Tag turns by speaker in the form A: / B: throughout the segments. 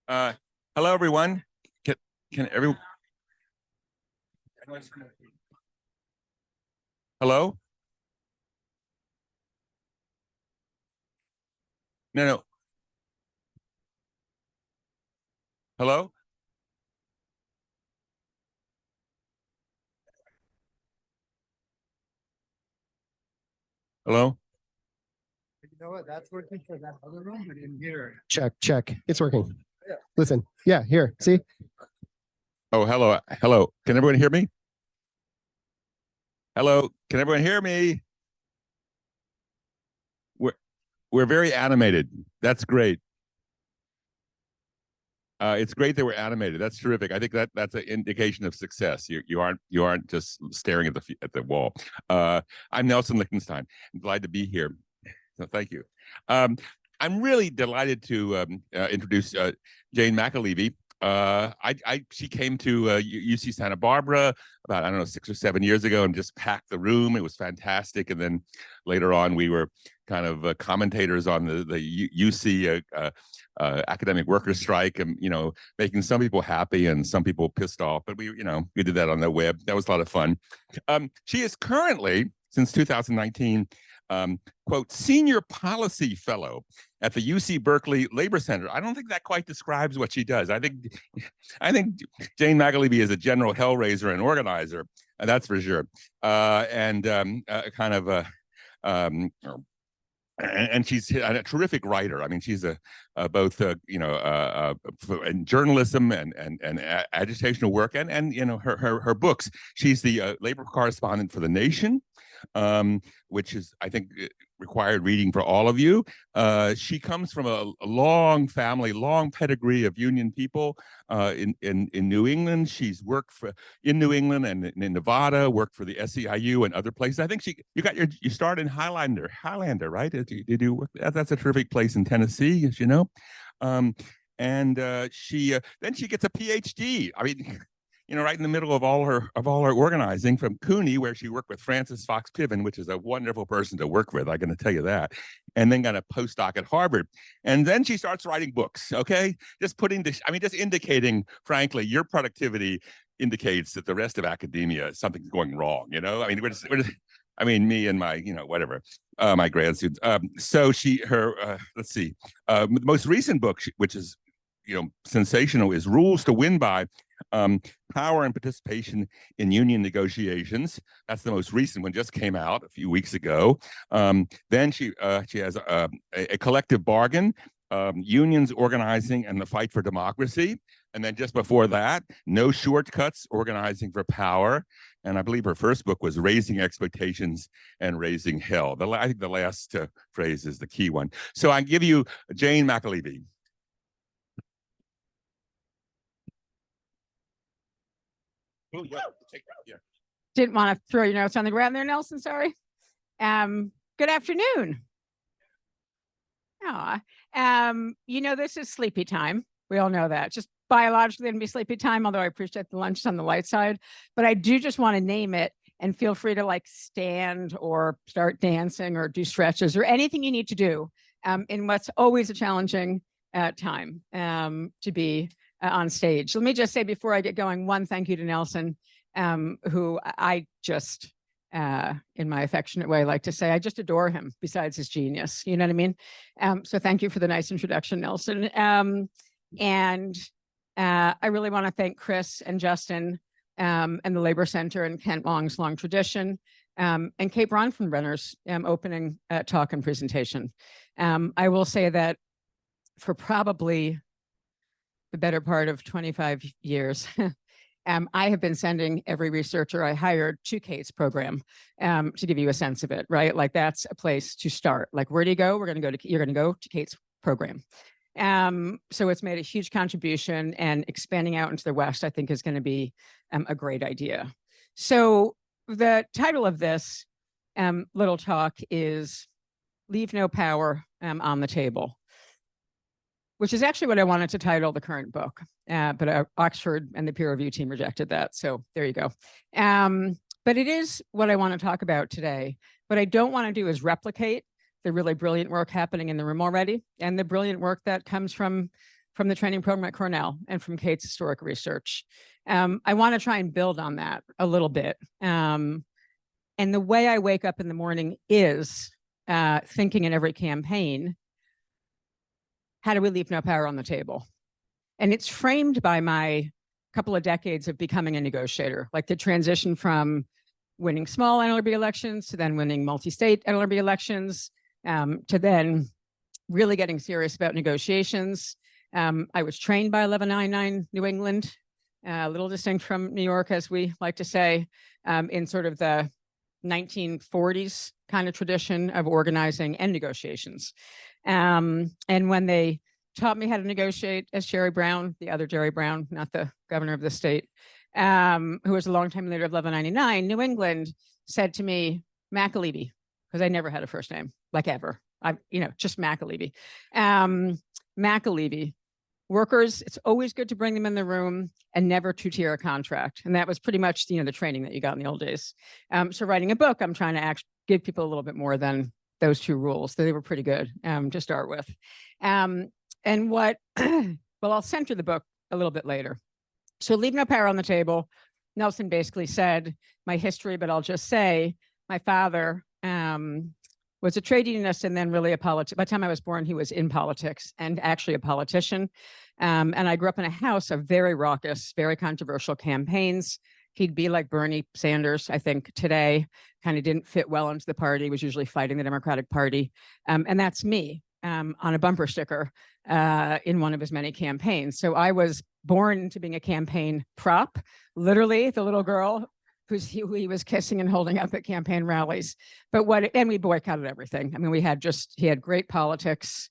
A: Uh, Hello, everyone. Can everyone? Hello? No, no. Hello? Hello?
B: You know what? That's working for that other room, but in here. Check, check. It's working. Yeah. Listen. Yeah, here. See?
A: Oh, hello. Hello. Can everyone hear me? Hello. Can everyone hear me? We're very animated. That's great. It's great that we're animated. That's terrific. I think that's an indication of success. You aren't just staring at the wall. I'm Nelson Lichtenstein. I'm glad to be here. So thank you. I'm really delighted to introduce Jane McAlevey. She came to UC Santa Barbara about, I don't know, 6 or 7 years ago and just packed the room. It was fantastic. And then later on, we were kind of commentators on the UC academic workers strike, and making some people happy and some people pissed off. But we did that on the web. That was a lot of fun. She is currently, since 2019, quote, senior policy fellow at the UC Berkeley Labor Center. I don't think that quite describes what she does. I think Jane McAlevey is a general hellraiser and organizer, that's for sure. And she's a terrific writer. I mean, she's both in journalism and agitational work, and her books. She's the labor correspondent for The Nation, which is, I think, required reading for all of you. She comes from a long family, long pedigree of union people in New England. She's worked in New England and in Nevada, worked for the SEIU and other places. I think you started in Highlander, right? Did you work? That's a terrific place in Tennessee, as you know. She then she gets a PhD. I mean, right in the middle of all her organizing, from CUNY, where she worked with Frances Fox Piven, which is a wonderful person to work with, I'm going to tell you that, and then got a postdoc at Harvard. And then she starts writing books, okay? Just indicating, frankly, your productivity indicates that the rest of academia, something's going wrong, I mean, I mean, me and my, whatever, my grad students. So let's see, the most recent book, which is, sensational, is Rules to Win By, Power and Participation in Union Negotiations. That's the most recent one, just came out a few weeks ago. Then she has a Collective Bargain, Unions, Organizing, and the Fight for Democracy. And then just before that, No Shortcuts, Organizing for Power. And I believe her first book was Raising Expectations and Raising Hell. I think the last phrase is the key one. So I give you Jane McAlevey.
C: Oh, yeah. Didn't want to throw your notes on the ground there, Nelson. Sorry. Good afternoon. This is sleepy time. We all know that. Just biologically it'd be sleepy time, although I appreciate the lunch on the light side. But I do just want to name it, and feel free to stand or start dancing or do stretches or anything you need to do in what's always a challenging time to be on stage. Let me just say before I get going, one thank you to Nelson, who I just, in my affectionate way, like to say, I just adore him besides his genius. You know what I mean? So thank you for the nice introduction, Nelson. I really want to thank Chris and Justin and the Labor Center and Kent Long's long tradition and Kate Bronfenbrenner's opening talk and presentation. I will say that for probably the better part of 25 years, I have been sending every researcher I hired to Kate's program to give you a sense of it, right? Like that's a place to start. Like, where do you go? You're going to go to Kate's program. So it's made a huge contribution, and expanding out into the West, I think, is going to be a great idea. So the title of this little talk is Leave No Power on the Table, which is actually what I wanted to title the current book. But Oxford and the peer review team rejected that. So there you go. But it is what I want to talk about today. What I don't want to do is replicate the really brilliant work happening in the room already, and the brilliant work that comes from the training program at Cornell and from Kate's historic research. I want to try and build on that a little bit. And the way I wake up in the morning is thinking in every campaign, how do we leave no power on the table? And it's framed by my couple of decades of becoming a negotiator, like the transition from winning small NLRB elections to then winning multi-state NLRB elections, to then really getting serious about negotiations. I was trained by 1199 New England, a little distinct from New York, as we like to say, in sort of the 1940s kind of tradition of organizing and negotiations. And when they taught me how to negotiate as Jerry Brown, the other Jerry Brown, not the governor of the state, who was a longtime leader of 1199, New England said to me, McAlevey, because I never had a first name, like ever. Just McAlevey. McAlevey, workers, it's always good to bring them in the room and never two-tier a contract. And that was pretty much, the training that you got in the old days. So writing a book, I'm trying to actually give people a little bit more than those two rules. They were pretty good to start with. And what, well, I'll center the book a little bit later. So Leave No Power on the Table. Nelson basically said my history, but I'll just say my father was a trade unionist and then really a politician. By the time I was born, he was in politics and actually a politician. And I grew up in a house of very raucous, very controversial campaigns. He'd be like Bernie Sanders, I think, today, kind of didn't fit well into the party, was usually fighting the Democratic Party. And that's me on a bumper sticker in one of his many campaigns. So I was born into being a campaign prop, literally the little girl who he was kissing and holding up at campaign rallies. And we boycotted everything. I mean, he had great politics.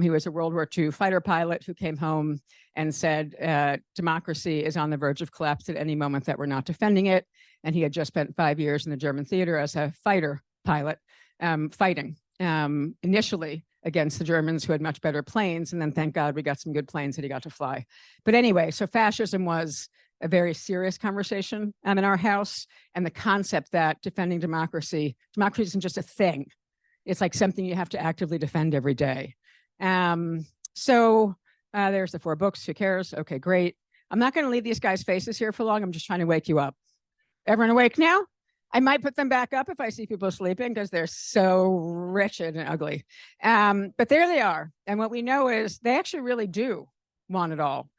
C: He was a World War II fighter pilot who came home and said, democracy is on the verge of collapse at any moment that we're not defending it. And he had just spent 5 years in the German theater as a fighter pilot, fighting initially against the Germans, who had much better planes. And then thank God we got some good planes that he got to fly. But anyway, so fascism was a very serious conversation in our house. And the concept that defending democracy isn't just a thing. It's like something you have to actively defend every day. So there's the 4 books. Who cares? Okay, great. I'm not going to leave these guys' faces here for long. I'm just trying to wake you up. Everyone awake now? I might put them back up if I see people sleeping because they're so wretched and ugly. But there they are. And what we know is they actually really do want it all.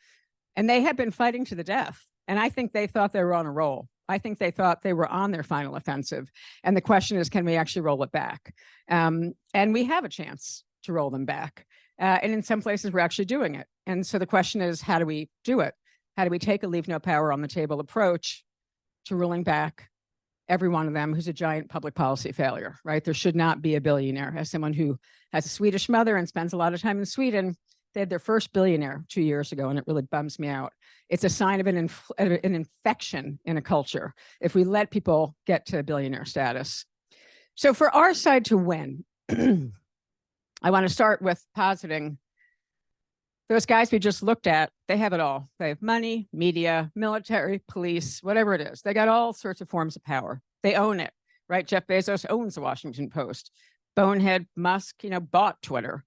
C: And they have been fighting to the death. And I think they thought they were on a roll. I think they thought they were on their final offensive. And the question is, can we actually roll it back? And we have a chance to roll them back. And in some places, we're actually doing it. And so the question is, how do we do it? How do we take a leave no power on the table approach to rolling back every one of them who's a giant public policy failure, right? There should not be a billionaire. As someone who has a Swedish mother and spends a lot of time in Sweden, they had their first billionaire 2 years ago, and it really bums me out. It's a sign of an infection in a culture if we let people get to billionaire status. So for our side to win, I want to start with positing those guys we just looked at. They have it all. They have money, media, military, police, whatever it is. They got all sorts of forms of power. They own it, right? Jeff Bezos owns the Washington Post. Bonehead Musk, bought Twitter.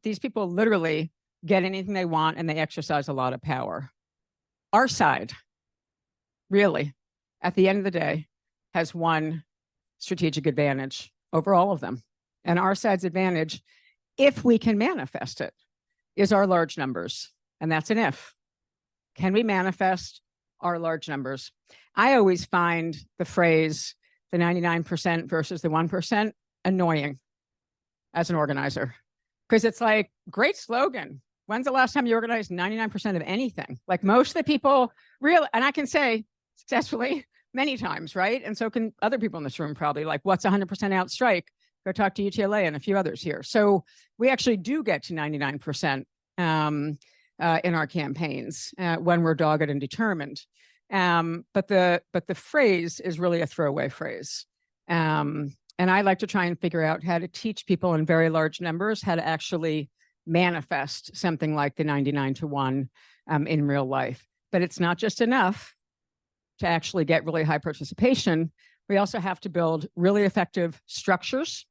C: These people literally get anything they want and they exercise a lot of power. Our side, really, at the end of the day, has one strategic advantage over all of them. And our side's advantage, if we can manifest it, is our large numbers. And that's an if. Can we manifest our large numbers? I always find the phrase, the 99% versus the 1%, annoying as an organizer. Because it's like, great slogan. When's the last time you organized 99% of anything? Like most of the people really, and I can say successfully many times, right? And so can other people in this room probably, like, what's 100% out strike? Go talk to UCLA and a few others here. So we actually do get to 99% in our campaigns when we're dogged and determined. But the phrase is really a throwaway phrase. And I like to try and figure out how to teach people in very large numbers how to actually manifest something like the 99-to-1 in real life. But it's not just enough to actually get really high participation. We also have to build really effective structures,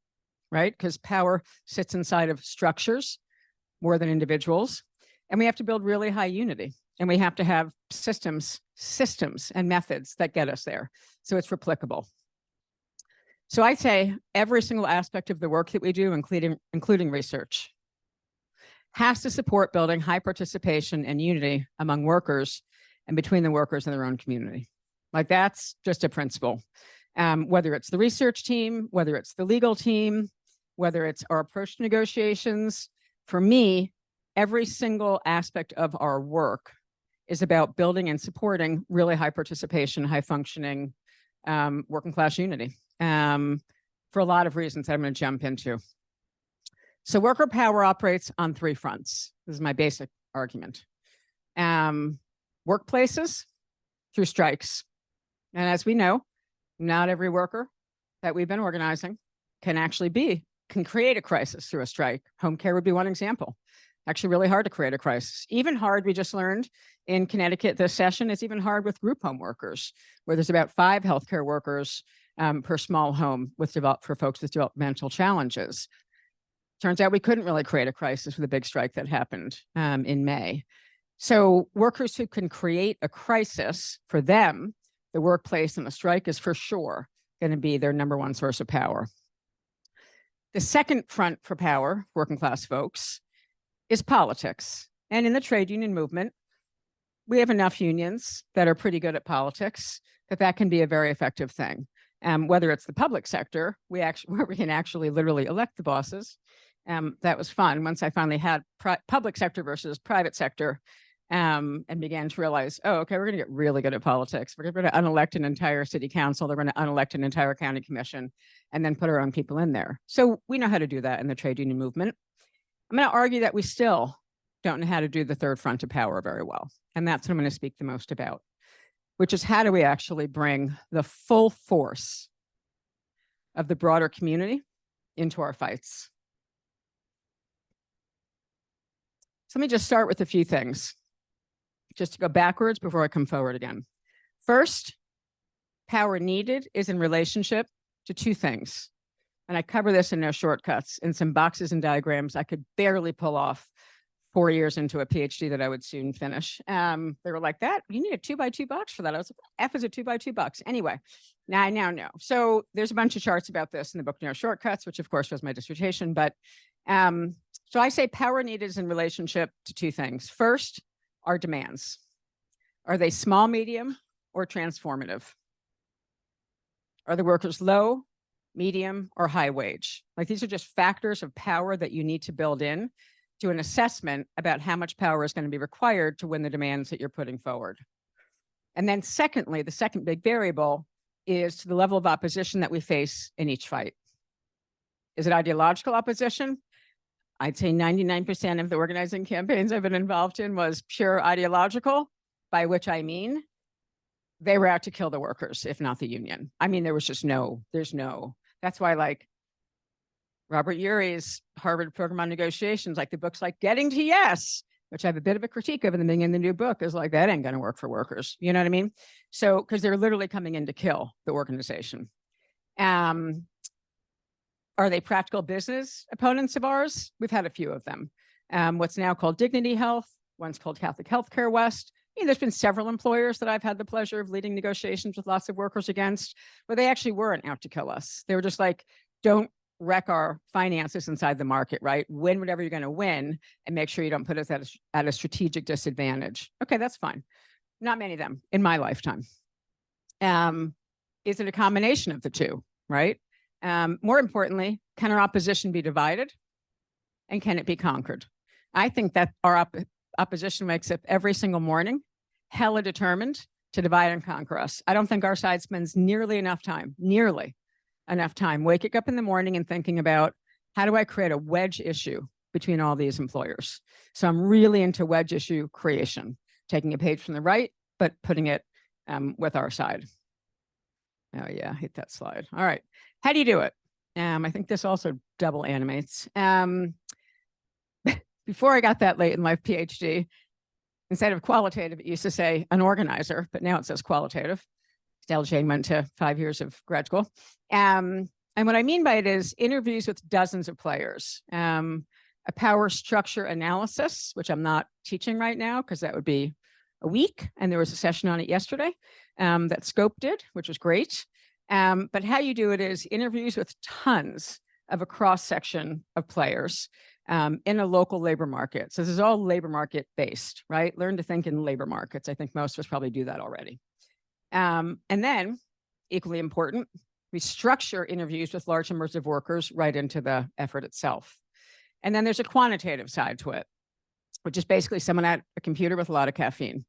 C: right? Because power sits inside of structures more than individuals. And we have to build really high unity. And we have to have systems and methods that get us there. So it's replicable. So I say every single aspect of the work that we do, including research, has to support building high participation and unity among workers and between the workers and their own community. Like, that's just a principle. Whether it's the research team, whether it's the legal team, whether it's our approach to negotiations, for me, every single aspect of our work is about building and supporting really high participation, high functioning working class unity for a lot of reasons that I'm going to jump into. So worker power operates on three fronts. This is my basic argument. Workplaces through strikes. And as we know, not every worker that we've been organizing can create a crisis through a strike. Home care would be one example. Actually really hard to create a crisis. Even hard, we just learned in Connecticut this session, it's even hard with group home workers, where there's about 5 healthcare workers per small home for folks with developmental challenges. Turns out we couldn't really create a crisis with a big strike that happened in May. So workers who can create a crisis, for them, the workplace and the strike is for sure going to be their number one source of power. The second front for power, working class folks, is politics. And in the trade union movement, we have enough unions that are pretty good at politics that can be a very effective thing. Whether it's the public sector, where we can actually literally elect the bosses. That was fun once I finally had public sector versus private sector and began to realize, oh, okay, we're going to get really good at politics. We're going to unelect an entire city council. They're going to unelect an entire county commission and then put our own people in there. So we know how to do that in the trade union movement. I'm going to argue that we still don't know how to do the third front of power very well. And that's what I'm going to speak the most about, which is how do we actually bring the full force of the broader community into our fights. So let me just start with a few things, just to go backwards before I come forward again. First, power needed is in relationship to two things. And I cover this in no shortcuts, in some boxes and diagrams I could barely pull off 4 years into a PhD that I would soon finish. They were like, that, you need a 2x2 box for that. I was like, F is a 2x2 box. Anyway, now I now know. So there's a bunch of charts about this in the book, No Shortcuts, which of course was my dissertation. But so I say power needed is in relationship to two things. First, our demands. Are they small, medium, or transformative? Are the workers low, medium, or high wage? Like, these are just factors of power that you need to build in to an assessment about how much power is going to be required to win the demands that you're putting forward. And then secondly, the second big variable is to the level of opposition that we face in each fight. Is it ideological opposition? I'd say 99% of the organizing campaigns I've been involved in was pure ideological, by which I mean they were out to kill the workers, if not the union. I mean, there was just that's why, like, Robert Urey's Harvard program on negotiations, like the books like Getting to Yes, which I have a bit of a critique of in the beginning of the new book, is like, that ain't going to work for workers. You know what I mean? So, because they're literally coming in to kill the organization. Are they practical business opponents of ours? We've had a few of them. What's now called Dignity Health, once called Catholic Healthcare West. There's been several employers that I've had the pleasure of leading negotiations with lots of workers against, where they actually weren't out to kill us. They were just like, don't wreck our finances inside the market, right? Win whatever you're going to win and make sure you don't put us at a strategic disadvantage. Okay, that's fine. Not many of them in my lifetime. is it a combination of the two, right? More importantly, can our opposition be divided? And can it be conquered? I think that our opposition wakes up every single morning, hella determined to divide and conquer us. I don't think our side spends nearly enough time waking up in the morning and thinking about, how do I create a wedge issue between all these employers? So I'm really into wedge issue creation, taking a page from the right, but putting it with our side. Oh yeah, hit that slide. All right, how do you do it? I think this also double animates. Before I got that late in life PhD, instead of qualitative, it used to say an organizer, but now it says qualitative. Stella Jane went to 5 years of grad school. And what I mean by it is interviews with dozens of players, a power structure analysis, which I'm not teaching right now because that would be a week. And there was a session on it yesterday that Scope did, which was great. But how you do it is interviews with tons of a cross section of players in a local labor market. So this is all labor market based, right? Learn to think in labor markets. I think most of us probably do that already. And then, equally important, we structure interviews with large numbers of workers right into the effort itself. And then there's a quantitative side to it, which is basically someone at a computer with a lot of caffeine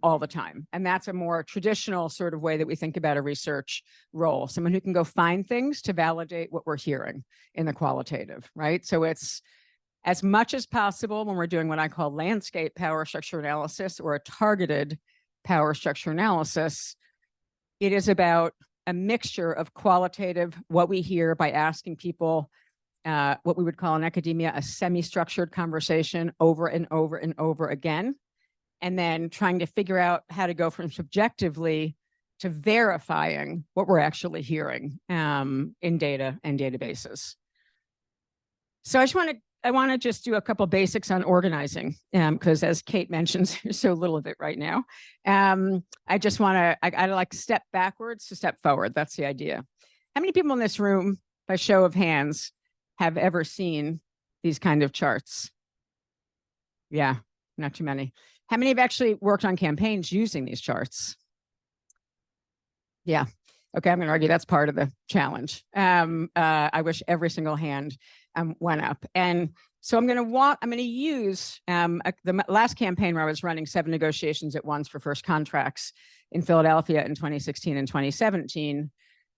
C: all the time. And that's a more traditional sort of way that we think about a research role, someone who can go find things to validate what we're hearing in the qualitative, right? So it's as much as possible when we're doing what I call landscape power structure analysis or a targeted power structure analysis, it is about a mixture of qualitative, what we hear by asking people what we would call in academia a semi-structured conversation over and over and over again, and then trying to figure out how to go from subjectively to verifying what we're actually hearing in data and databases. So I want to just do a couple basics on organizing because as Kate mentions, there's so little of it right now. I just want to, I like step backwards to step forward. That's the idea. How many people in this room, by show of hands, have ever seen these kind of charts? Yeah, not too many. How many have actually worked on campaigns using these charts? Yeah. Okay, I'm going to argue that's part of the challenge. I wish every single hand went up. And so I'm going to use the last campaign where I was running 7 negotiations at once for first contracts in Philadelphia in 2016 and 2017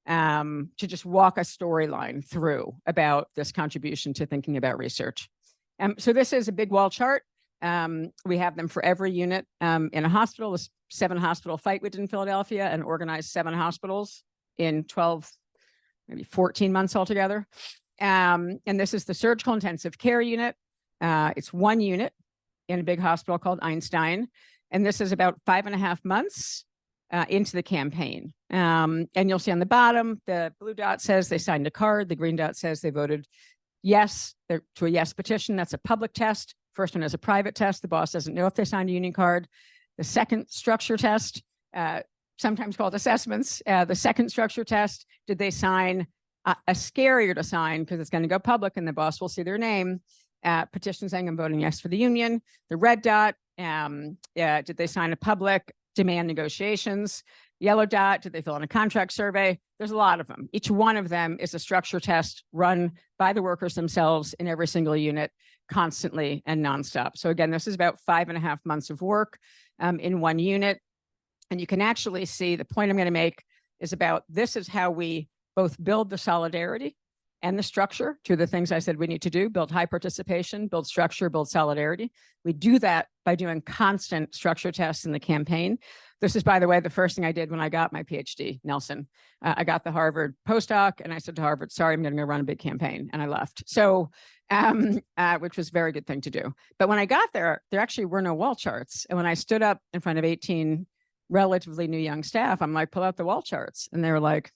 C: to just walk a storyline through about this contribution to thinking about research. So this is a big wall chart. We have them for every unit in a hospital. This 7-hospital fight we did in Philadelphia and organized 7 hospitals in 12, maybe 14 months altogether. And this is the surgical intensive care unit. It's 1 unit in a big hospital called Einstein. And this is about 5.5 months into the campaign. And you'll see on the bottom, the blue dot says they signed a card. The green dot says they voted yes to a yes petition. That's a public test. First one is a private test. The boss doesn't know if they signed a union card. The second structure test, sometimes called assessments. The second structure test, did they sign a scarier to sign because it's going to go public and the boss will see their name. Petition saying I'm voting yes for the union. The red dot, did they sign a public demand negotiations? Yellow dot, did they fill in a contract survey? There's a lot of them. Each one of them is a structure test run by the workers themselves in every single unit constantly and nonstop. So again, this is about 5.5 months of work in 1 unit. And you can actually see the point I'm going to make is about this is how we both build the solidarity and the structure to the things I said we need to do, build high participation, build structure, build solidarity. We do that by doing constant structure tests in the campaign. This is, by the way, the first thing I did when I got my PhD, Nelson. I got the Harvard postdoc and I said to Harvard, sorry, I'm going to go run a big campaign. And I left. So, which was a very good thing to do. But when I got there, there actually were no wall charts. And when I stood up in front of 18 relatively new young staff, I'm like, pull out the wall charts. And they were like,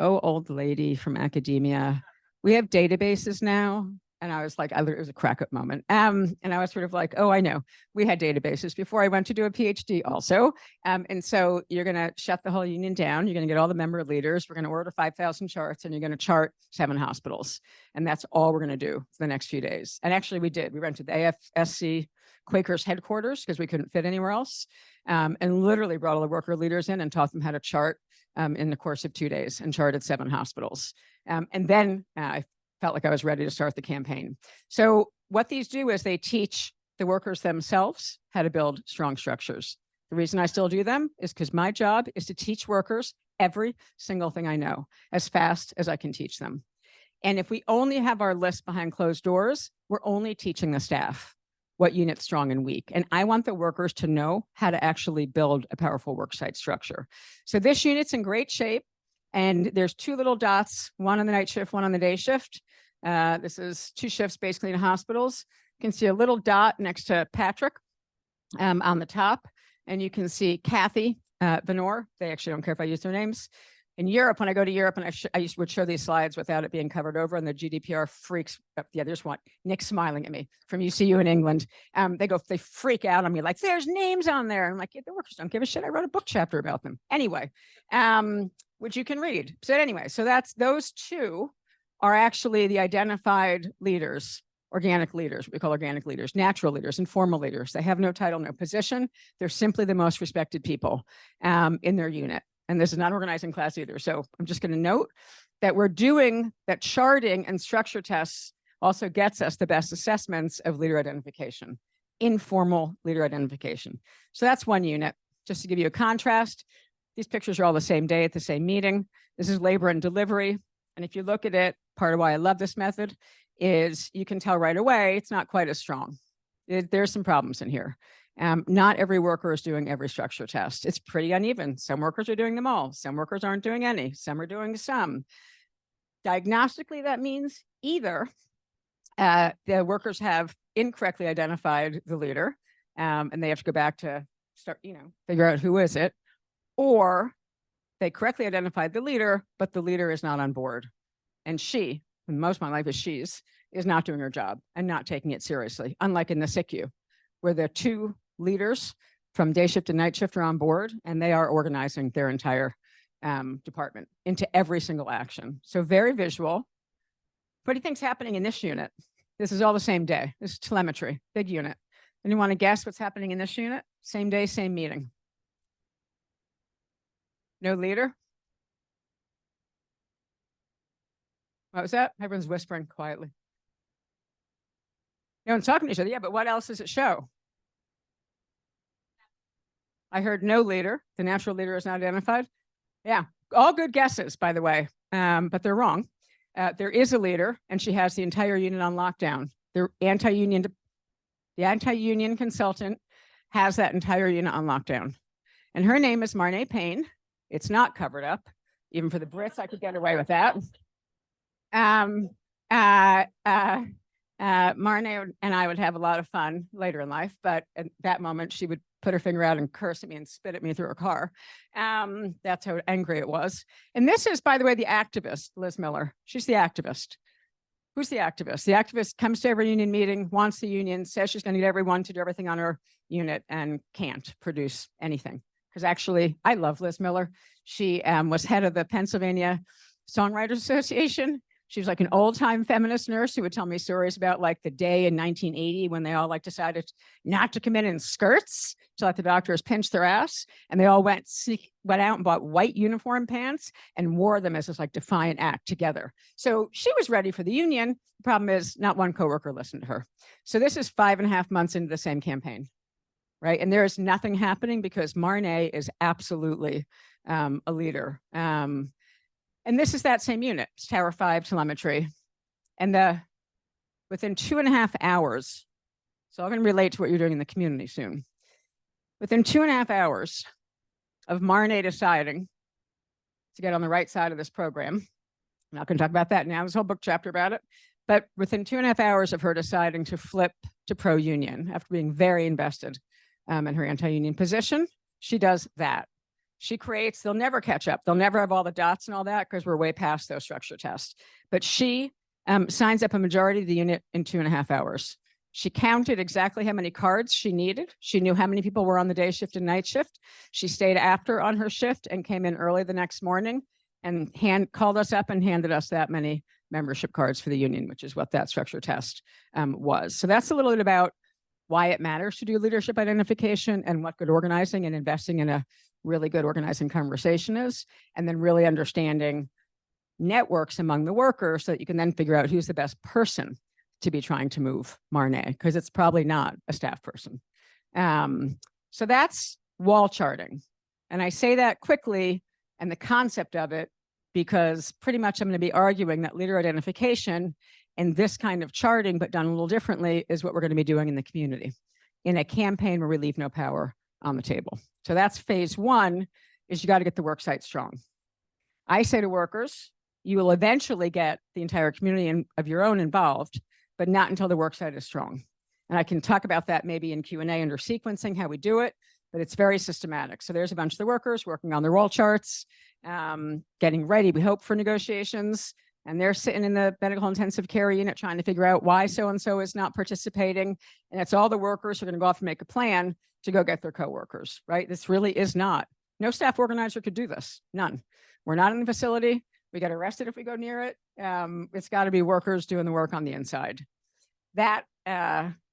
C: oh, old lady from academia, we have databases now. And I was like, it was a crack up moment. And I was sort of like, oh, I know. We had databases before I went to do a PhD also. And so you're going to shut the whole union down. You're going to get all the member leaders. We're going to order 5,000 charts and you're going to chart 7 hospitals. And that's all we're going to do for the next few days. And actually we did. We went to the AFSC Quakers headquarters because we couldn't fit anywhere else. And literally brought all the worker leaders in and taught them how to chart in the course of 2 days and charted 7 hospitals. And then I felt like I was ready to start the campaign. So what these do is they teach the workers themselves how to build strong structures. The reason I still do them is because my job is to teach workers every single thing I know as fast as I can teach them. And if we only have our list behind closed doors, we're only teaching the staff what unit's strong and weak. And I want the workers to know how to actually build a powerful worksite structure. So this unit's in great shape. And there's 2 little dots, one on the night shift, one on the day shift. This is 2 shifts basically in hospitals. You can see a little dot next to Patrick on the top. And you can see Kathy Venor. They actually don't care if I use their names. In Europe, when I go to Europe, and I would show these slides without it being covered over, and the GDPR freaks. Yeah, there's one. Nick smiling at me from UCU in England. They freak out on me like, "There's names on there." I'm like, yeah, the workers don't give a shit. I wrote a book chapter about them anyway, which you can read. So anyway, so that's those 2 are actually the identified leaders, organic leaders. What we call organic leaders, natural leaders, informal leaders. They have no title, no position. They're simply the most respected people in their unit. And this is not organizing class either. So I'm just going to note that we're doing that charting and structure tests also gets us the best assessments of leader identification, informal leader identification. So that's one unit. Just to give you a contrast, these pictures are all the same day at the same meeting. This is labor and delivery. And if you look at it, part of why I love this method is you can tell right away it's not quite as strong. There's some problems in here. Not every worker is doing every structure test. It's pretty uneven. Some workers are doing them all. Some workers aren't doing any. Some are doing some. Diagnostically, that means either the workers have incorrectly identified the leader, and they have to go back to start, figure out who is it, or they correctly identified the leader, but the leader is not on board. And she, and most of my life is not doing her job and not taking it seriously, unlike in the SICU, where the 2 leaders from day shift and night shift are on board, and they are organizing their entire department into every single action. So very visual. What do you think's happening in this unit? This is all the same day. This is telemetry, big unit. And you want to guess what's happening in this unit? Same day, same meeting. No leader? What was that? Everyone's whispering quietly. No one's talking to each other. Yeah, but what else does it show? I heard no leader. The natural leader is not identified. Yeah, all good guesses, by the way, but they're wrong. There is a leader, and she has the entire unit on lockdown. The anti-union consultant has that entire unit on lockdown. And her name is Marnay Payne. It's not covered up. Even for the Brits, I could get away with that. Marnay and I would have a lot of fun later in life, but at that moment, she would put her finger out and curse at me and spit at me through her car. That's how angry it was. And this is, by the way, the activist, Liz Miller. She's the activist. Who's the activist? The activist comes to every union meeting, wants the union, says she's going to get everyone to do everything on her unit and can't produce anything. Because actually, I love Liz Miller. She was head of the Pennsylvania Songwriters Association. She was like an old-time feminist nurse who would tell me stories about like the day in 1980 when they all like decided not to come in skirts to let the doctors pinch their ass. And they all went out and bought white uniform pants and wore them as this like defiant act together. So she was ready for the union. The problem is not one coworker listened to her. So this is 5.5 months into the same campaign, right? And there is nothing happening because Marnay is absolutely a leader. And this is that same unit, it's Tower 5 telemetry. And within 2.5 hours, so I'm going to relate to what you're doing in the community soon. Within 2.5 hours of Marnay deciding to get on the right side of this program, I'm not going to talk about that now, there's a whole book chapter about it, but within 2.5 hours of her deciding to flip to pro-union after being very invested in her anti-union position, she does that. She creates, they'll never catch up. They'll never have all the dots and all that because we're way past those structure tests. But she signs up a majority of the unit in 2.5 hours. She counted exactly how many cards she needed. She knew how many people were on the day shift and night shift. She stayed after on her shift and came in early the next morning and called us up and handed us that many membership cards for the union, which is what that structure test was. So that's a little bit about why it matters to do leadership identification and what good organizing and investing in a really good organizing conversation is, and then really understanding networks among the workers so that you can then figure out who's the best person to be trying to move Marne, because it's probably not a staff person. So that's wall charting. And I say that quickly and the concept of it, because pretty much I'm going to be arguing that leader identification and this kind of charting, but done a little differently, is what we're going to be doing in the community in a campaign where we leave no power on the table. So that's phase one, is you got to get the work site strong. I say to workers, you will eventually get the entire community of your own involved, but not until the work site is strong. And I can talk about that maybe in Q&A under sequencing, how we do it, but it's very systematic. So there's a bunch of the workers working on their wall charts, getting ready, we hope, for negotiations. And they're sitting in the medical intensive care unit trying to figure out why so-and-so is not participating. And it's all the workers who are going to go off and make a plan to go get their coworkers, right? This really is not, no staff organizer could do this, none. We're not in the facility. We get arrested if we go near it. It's got to be workers doing the work on the inside. That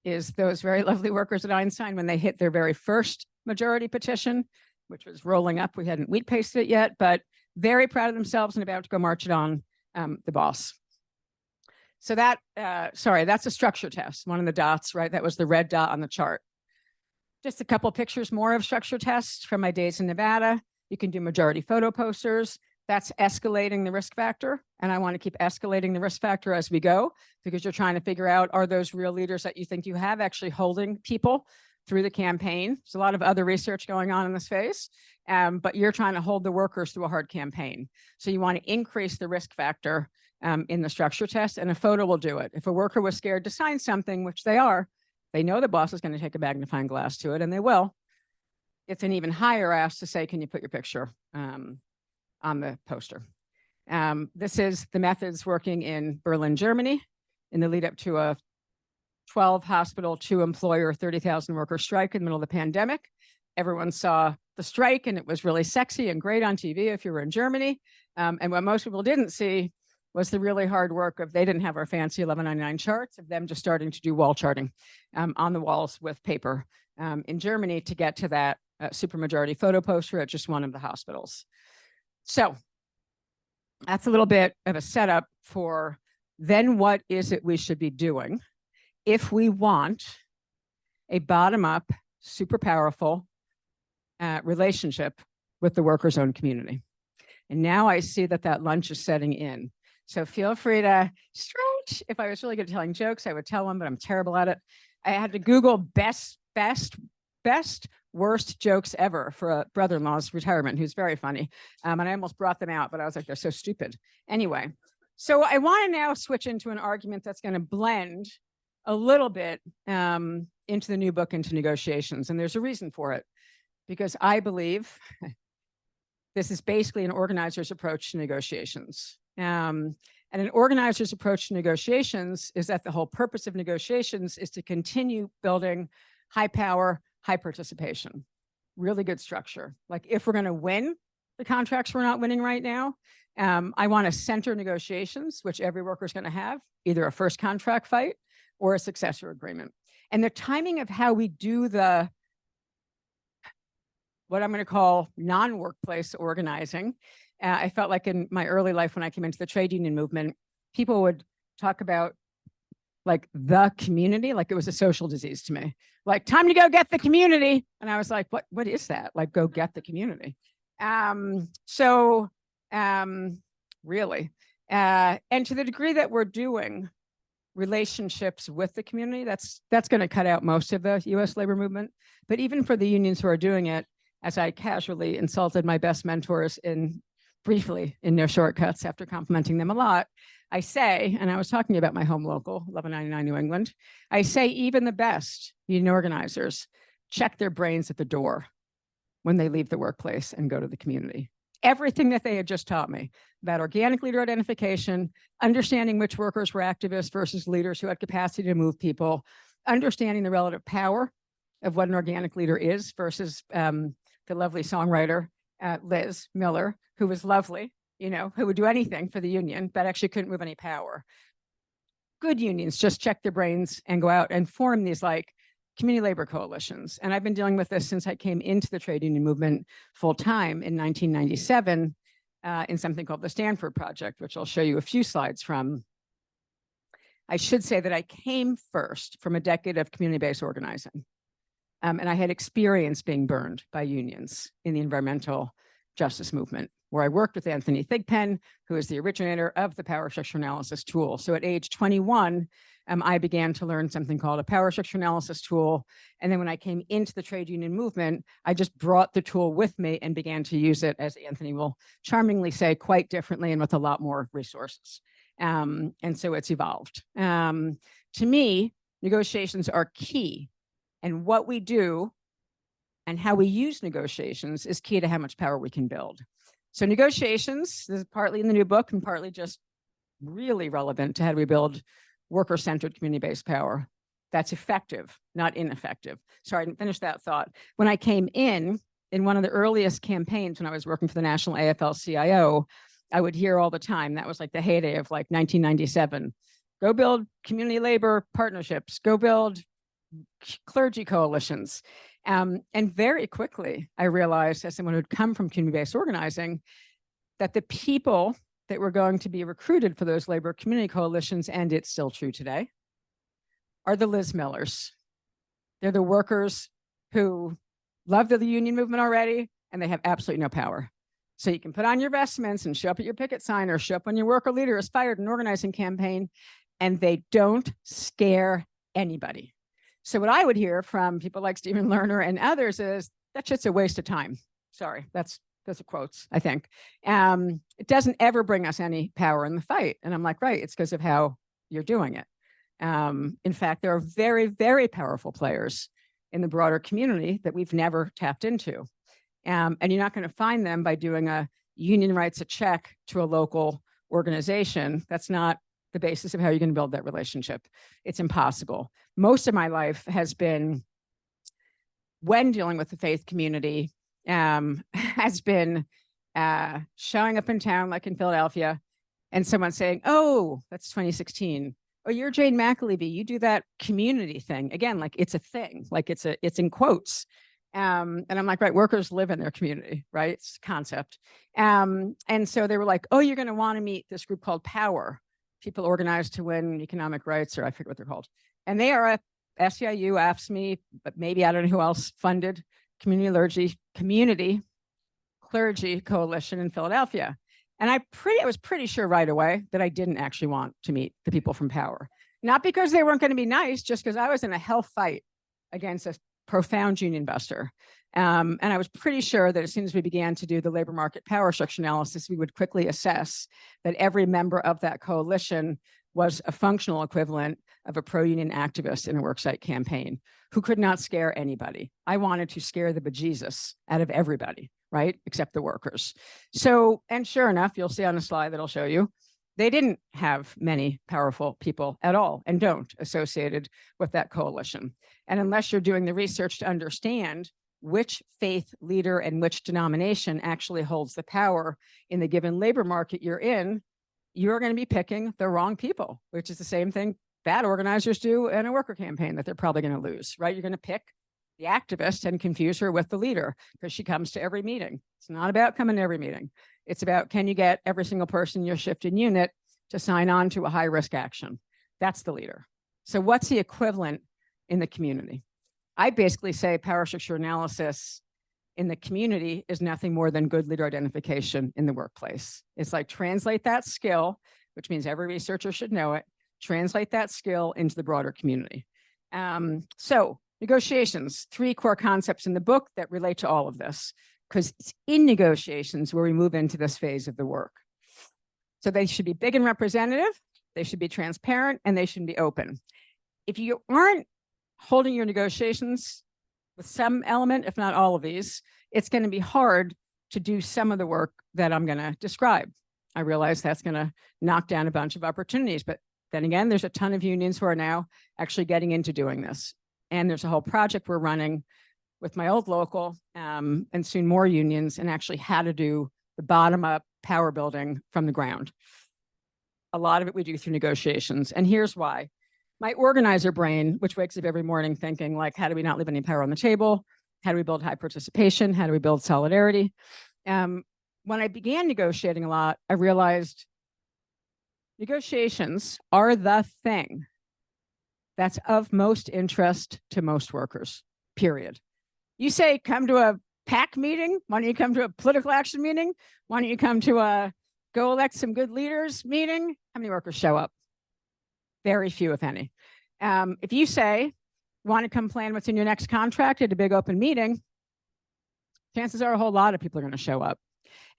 C: is those very lovely workers at Einstein when they hit their very first majority petition, which was rolling up. We hadn't wheat pasted it yet, but very proud of themselves and about to go march it on the boss. So that, that's a structure test, one of the dots, right? That was the red dot on the chart. Just a couple pictures more of structure tests from my days in Nevada. You can do majority photo posters. That's escalating the risk factor. And I want to keep escalating the risk factor as we go, because you're trying to figure out, are those real leaders that you think you have actually holding people through the campaign? There's a lot of other research going on in this phase, but you're trying to hold the workers through a hard campaign. So you want to increase the risk factor in the structure test, and a photo will do it. If a worker was scared to sign something, which they are, they know the boss is going to take a magnifying glass to it, and they will. It's an even higher ask to say, can you put your picture on the poster? This is the methods working in Berlin, Germany, in the lead up to a 12 hospital, 2 employer, 30,000 worker strike in the middle of the pandemic. Everyone saw the strike and it was really sexy and great on TV if you were in Germany. And what most people didn't see was the really hard work of, they didn't have our fancy 1199 charts, of them just starting to do wall charting on the walls with paper in Germany to get to that supermajority photo poster at just one of the hospitals. So that's a little bit of a setup for then what is it we should be doing if we want a bottom-up, super powerful relationship with the workers' own community. And now I see that that lunch is setting in. So feel free to stretch. If I was really good at telling jokes, I would tell one, but I'm terrible at it. I had to Google best worst jokes ever for a brother-in-law's retirement, who's very funny. And I almost brought them out, but I was like, they're so stupid. Anyway, so I want to now switch into an argument that's going to blend a little bit into the new book, into negotiations. And there's a reason for it, because I believe this is basically an organizer's approach to negotiations. And an organizer's approach to negotiations is that the whole purpose of negotiations is to continue building high power, high participation, really good structure. Like if we're going to win the contracts we're not winning right now, I want to center negotiations, which every worker is going to have, either a first contract fight or a successor agreement. And the timing of how we do the, what I'm going to call non-workplace organizing, I felt like in my early life when I came into the trade union movement, people would talk about like the community, like it was a social disease to me. Like, time to go get the community. And I was like, what is that? Like, go get the community. Really. And to the degree that we're doing relationships with the community, that's going to cut out most of the US labor movement. But even for the unions who are doing it, as I casually insulted my best mentors briefly in No Shortcuts after complimenting them a lot, I say, and I was talking about my home local, 1199 New England, I say even the best union organizers check their brains at the door when they leave the workplace and go to the community. everything that they had just taught me about organic leader identification, understanding which workers were activists versus leaders who had capacity to move people, understanding the relative power of what an organic leader is versus the lovely songwriter, Liz Miller, who was lovely, you know, who would do anything for the union, but actually couldn't move any power. Good unions just check their brains and go out and form these like community labor coalitions. And I've been dealing with this since I came into the trade union movement full time in 1997 in something called the Stanford Project, which I'll show you a few slides from. I should say that I came first from a decade of community-based organizing. And I had experience being burned by unions in the environmental justice movement, where I worked with Anthony Thigpen, who is the originator of the power structure analysis tool. So at age 21, I began to learn something called a power structure analysis tool. And then when I came into the trade union movement, I just brought the tool with me and began to use it, as Anthony will charmingly say, quite differently and with a lot more resources. And so it's evolved. To me, negotiations are key. And what we do and how we use negotiations is key to how much power we can build. So negotiations, this is partly in the new book and partly just really relevant to how do we build worker-centered community-based power. That's effective, not ineffective. Sorry, I didn't finish that thought. When I came in one of the earliest campaigns when I was working for the National AFL-CIO, I would hear all the time, that was like the heyday of like 1997, go build community labor partnerships, go build clergy coalitions. And very quickly, I realized, as someone who'd come from community-based organizing, that the people that were going to be recruited for those labor community coalitions, and it's still true today, are the Liz Millers. They're the workers who love the union movement already, and they have absolutely no power. So you can put on your vestments and show up at your picket sign or show up when your worker leader is fired in an organizing campaign, and they don't scare anybody. So what I would hear from people like Stephen Lerner and others is, that shit's a waste of time. Sorry, those are quotes, I think. It doesn't ever bring us any power in the fight. And I'm like, right, it's because of how you're doing it. In fact, there are very, very powerful players in the broader community that we've never tapped into. And you're not going to find them by doing a union writes a check to a local organization. That's not the basis of how you're going to build that relationship. It's impossible. Most of my life has been, when dealing with the faith community, has been showing up in town, like in Philadelphia, and someone saying, oh, that's 2016. Oh, you're Jane McAlevey. You do that community thing. Again, like it's a thing, like it's in quotes. And I'm like, right, workers live in their community, right? It's a concept. And so they were like, oh, you're going to want to meet this group called Power, people organized to win economic rights, or I forget what they're called. And they are a SEIU, AFSCME, but maybe I don't know who else funded community clergy coalition in Philadelphia. And I was pretty sure right away that I didn't actually want to meet the people from Power. Not because they weren't going to be nice, just because I was in a hell fight against a profound union buster. And I was pretty sure that as soon as we began to do the labor market power structure analysis, we would quickly assess that every member of that coalition was a functional equivalent of a pro-union activist in a worksite campaign who could not scare anybody. I wanted to scare the bejesus out of everybody, right? Except the workers. So, and sure enough, you'll see on a slide that I'll show you, they didn't have many powerful people at all and don't associated with that coalition. And unless you're doing the research to understand which faith leader and which denomination actually holds the power in the given labor market you're in, you're going to be picking the wrong people, which is the same thing bad organizers do in a worker campaign that they're probably going to lose, right? You're going to pick the activist and confuse her with the leader because she comes to every meeting. It's not about coming to every meeting. It's about, can you get every single person in your shift and unit to sign on to a high risk action? That's the leader. So what's the equivalent in the community? I basically say power structure analysis in the community is nothing more than good leader identification in the workplace. It's like translate that skill, which means every researcher should know it, translate that skill into the broader community. So negotiations, 3 core concepts in the book that relate to all of this, because it's in negotiations where we move into this phase of the work. So they should be big and representative, they should be transparent, and they should be open. If you aren't holding your negotiations with some element, if not all of these, it's going to be hard to do some of the work that I'm going to describe. I realize that's going to knock down a bunch of opportunities, but then again, there's a ton of unions who are now actually getting into doing this. And there's a whole project we're running with my old local and soon more unions, and actually how to do the bottom up power building from the ground. A lot of it we do through negotiations. And here's why. My organizer brain, which wakes up every morning thinking like, how do we not leave any power on the table? How do we build high participation? How do we build solidarity? When I began negotiating a lot, I realized negotiations are the thing that's of most interest to most workers, period. You say, come to a PAC meeting. Why don't you come to a political action meeting? Why don't you come to a go elect some good leaders meeting? How many workers show up? Very few, if any. If you say, want to come plan what's in your next contract at a big open meeting, chances are a whole lot of people are going to show up.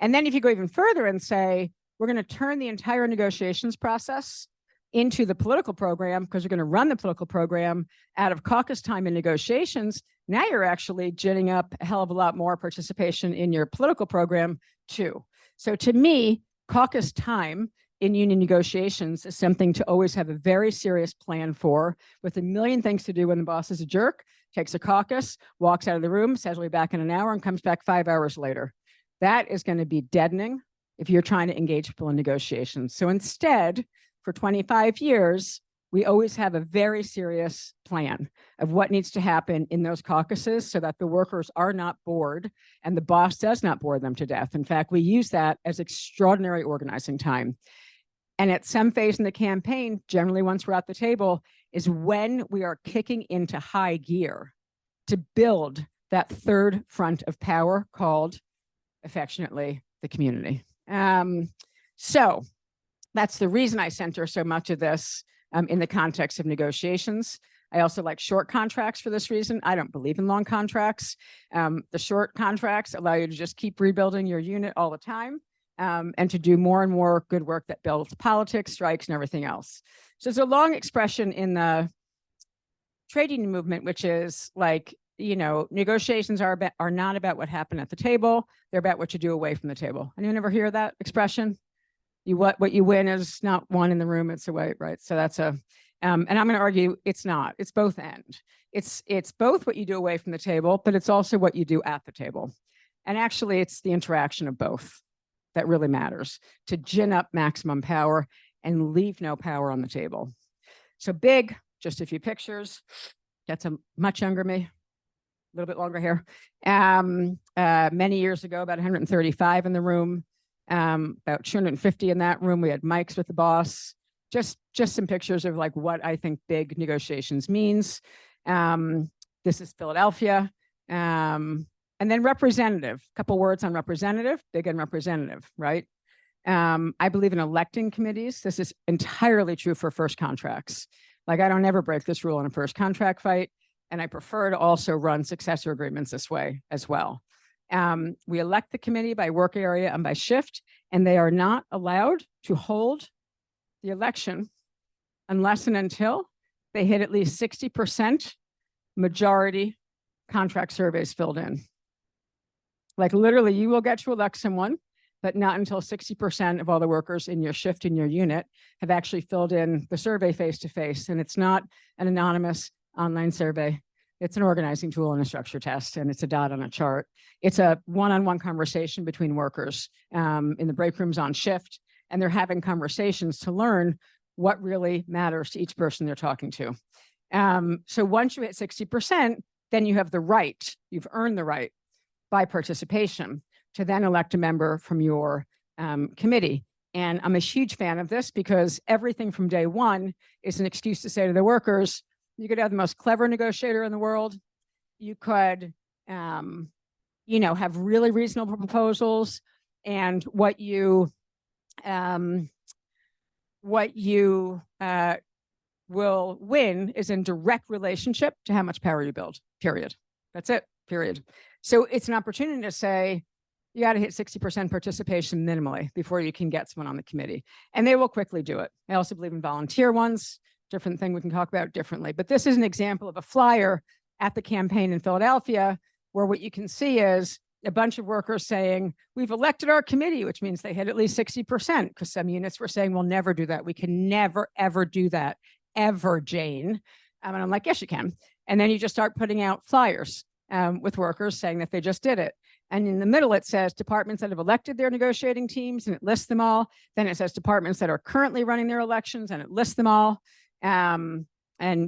C: And then if you go even further and say, we're going to turn the entire negotiations process into the political program because we're going to run the political program out of caucus time and negotiations, now you're actually ginning up a hell of a lot more participation in your political program too. So to me, caucus time in union negotiations is something to always have a very serious plan for, with a million things to do when the boss is a jerk, takes a caucus, walks out of the room, says we'll be back in an hour, and comes back 5 hours later. That is going to be deadening if you're trying to engage people in negotiations. So instead, for 25 years, we always have a very serious plan of what needs to happen in those caucuses so that the workers are not bored and the boss does not bore them to death. In fact, we use that as extraordinary organizing time. And at some phase in the campaign, generally once we're at the table, is when we are kicking into high gear to build that third front of power called, affectionately, the community. So that's the reason I center so much of this in the context of negotiations. I also like short contracts for this reason. I don't believe in long contracts. The short contracts allow you to just keep rebuilding your unit all the time. And to do more and more good work that builds politics, strikes, and everything else. So there's a long expression in the trade union movement, which is like, you know, negotiations are not about what happened at the table. They're about what you do away from the table. Anyone ever hear that expression? What you win is not one in the room, it's away, right? So that's a, and I'm going to argue it's not. It's both end. It's both what you do away from the table, but it's also what you do at the table. And actually, it's the interaction of both that really matters to gin up maximum power and leave no power on the table. So big, just a few pictures. That's a much younger me, a little bit longer hair. Many years ago, about 135 in the room, about 250 in that room. We had mics with the boss. Just some pictures of like what I think big negotiations means. This is Philadelphia. And then representative, a couple words on representative, big and representative, right? I believe in electing committees. This is entirely true for first contracts. Like I don't ever break this rule in a first contract fight. And I prefer to also run successor agreements this way as well. We elect the committee by work area and by shift, and they are not allowed to hold the election unless and until they hit at least 60% majority contract surveys filled in. Like literally, you will get to elect someone, but not until 60% of all the workers in your shift in your unit have actually filled in the survey face-to-face. And it's not an anonymous online survey. It's an organizing tool and a structure test, and it's a dot on a chart. It's a one-on-one conversation between workers in the break rooms on shift, and they're having conversations to learn what really matters to each person they're talking to. So once you hit 60%, then you have the right, you've earned the right by participation to then elect a member from your committee. And I'm a huge fan of this because everything from day one is an excuse to say to the workers, you could have the most clever negotiator in the world. You could, you know, have really reasonable proposals, and what you will win is in direct relationship to how much power you build, period. That's it, period. So it's an opportunity to say, you got to hit 60% participation minimally before you can get someone on the committee. And they will quickly do it. I also believe in volunteer ones, different thing we can talk about differently. But this is an example of a flyer at the campaign in Philadelphia, where what you can see is a bunch of workers saying, we've elected our committee, which means they hit at least 60%, because some units were saying, we'll never do that. We can never, ever do that, ever, Jane. And I'm like, yes, you can. And then you just start putting out flyers with workers saying that they just did it. And in the middle, it says departments that have elected their negotiating teams, and it lists them all. Then it says departments that are currently running their elections, and it lists them all. And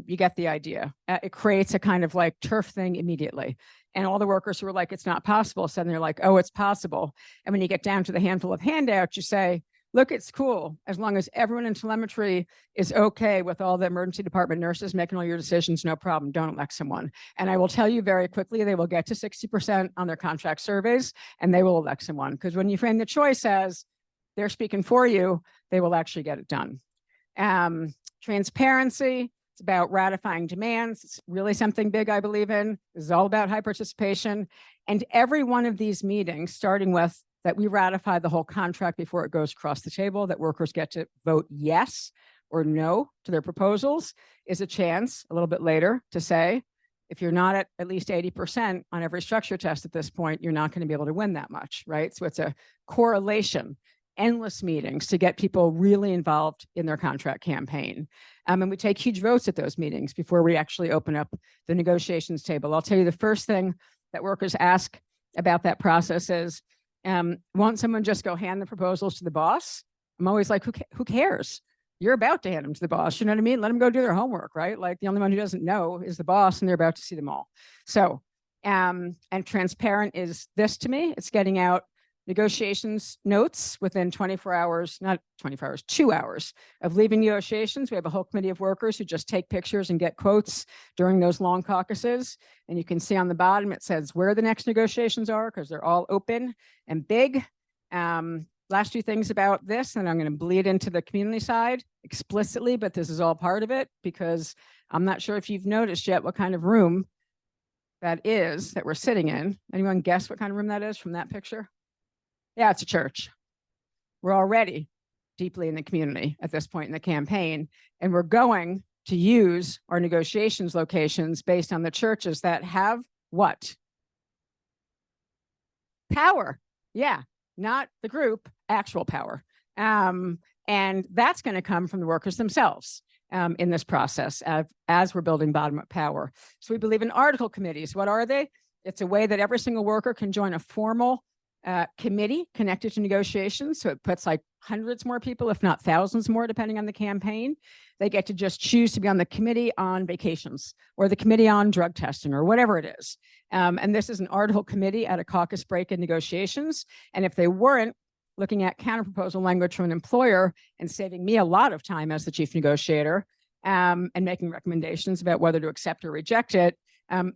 C: you get the idea. It creates a kind of like turf thing immediately. And all the workers who were like, it's not possible, suddenly they're like, oh, it's possible. And when you get down to the handful of handouts, you say, look, it's cool. As long as everyone in telemetry is okay with all the emergency department nurses making all your decisions, no problem. Don't elect someone. And I will tell you very quickly, they will get to 60% on their contract surveys, and they will elect someone. Because when you frame the choice as they're speaking for you, they will actually get it done. Transparency. It's about ratifying demands. It's really something big I believe in. This is all about high participation. And every one of these meetings, starting with that we ratify the whole contract before it goes across the table, that workers get to vote yes or no to their proposals, is a chance a little bit later to say, if you're not at least 80% on every structure test at this point, you're not going to be able to win that much, right? So it's a correlation, endless meetings to get people really involved in their contract campaign. And we take huge votes at those meetings before we actually open up the negotiations table. I'll tell you the first thing that workers ask about that process is, won't someone just go hand the proposals to the boss? I'm always like, who cares? You're about to hand them to the boss. You know what I mean? Let them go do their homework, right? Like the only one who doesn't know is the boss, and they're about to see them all. So, and transparent is this to me. It's getting out negotiations notes within 24 hours, not 24 hours, 2 hours of leaving negotiations. We have a whole committee of workers who just take pictures and get quotes during those long caucuses. And you can see on the bottom, it says where the next negotiations are, because they're all open and big. Last two things about this, and I'm going to bleed into the community side explicitly, but this is all part of it, because I'm not sure if you've noticed yet what kind of room that is that we're sitting in. Anyone guess what kind of room that is from that picture? Yeah, it's a church. We're already deeply in the community at this point in the campaign, and we're going to use our negotiations locations based on the churches that have what? Power. Yeah, not the group, actual power. And that's going to come from the workers themselves in this process as we're building bottom-up power. So we believe in article committees. What are they? It's a way that every single worker can join a formal committee connected to negotiations. So it puts like hundreds more people, if not thousands more, depending on the campaign. They get to just choose to be on the committee on vacations or the committee on drug testing or whatever it is. And this is an article committee at a caucus break in negotiations. And if they weren't looking at counterproposal language from an employer and saving me a lot of time as the chief negotiator and making recommendations about whether to accept or reject it,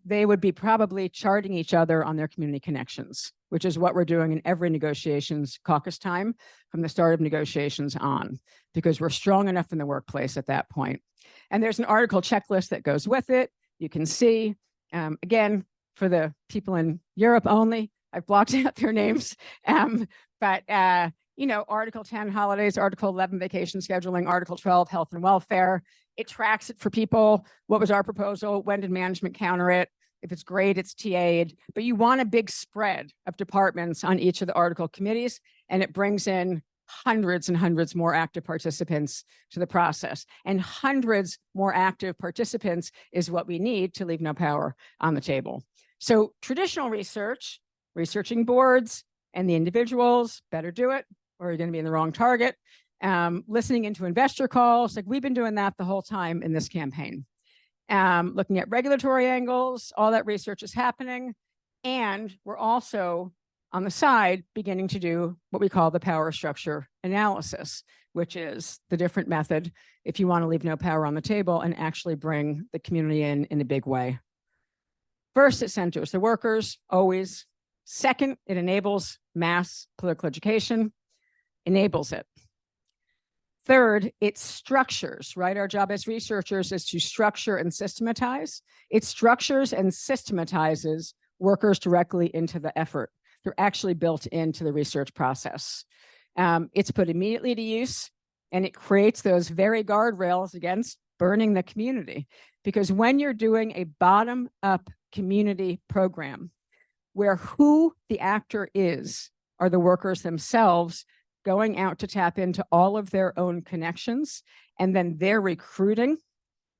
C: they would be probably charting each other on their community connections, which is what we're doing in every negotiations caucus time from the start of negotiations on, because we're strong enough in the workplace at that point. And there's an article checklist that goes with it. You can see, again, for the people in Europe only, I've blocked out their names. You know, Article 10, holidays, Article 11, vacation scheduling, Article 12, health and welfare. It tracks it for people. What was our proposal? When did management counter it? If it's great, it's TA'd. But you want a big spread of departments on each of the article committees, and it brings in hundreds and hundreds more active participants to the process. And hundreds more active participants is what we need to leave no power on the table. So traditional research, researching boards and the individuals, better do it, or you're going to be in the wrong target. Listening into investor calls, like we've been doing that the whole time in this campaign. Looking at regulatory angles, all that research is happening. And we're also on the side beginning to do what we call the power structure analysis, which is the different method if you want to leave no power on the table and actually bring the community in a big way. First, it centers the workers, always. Second, it enables mass political education, enables it. Third, it structures, right? Our job as researchers is to structure and systematize. It structures and systematizes workers directly into the effort. They're actually built into the research process. It's put immediately to use, and it creates those very guardrails against burning the community. Because when you're doing a bottom-up community program, where who the actor is are the workers themselves going out to tap into all of their own connections, and then they're recruiting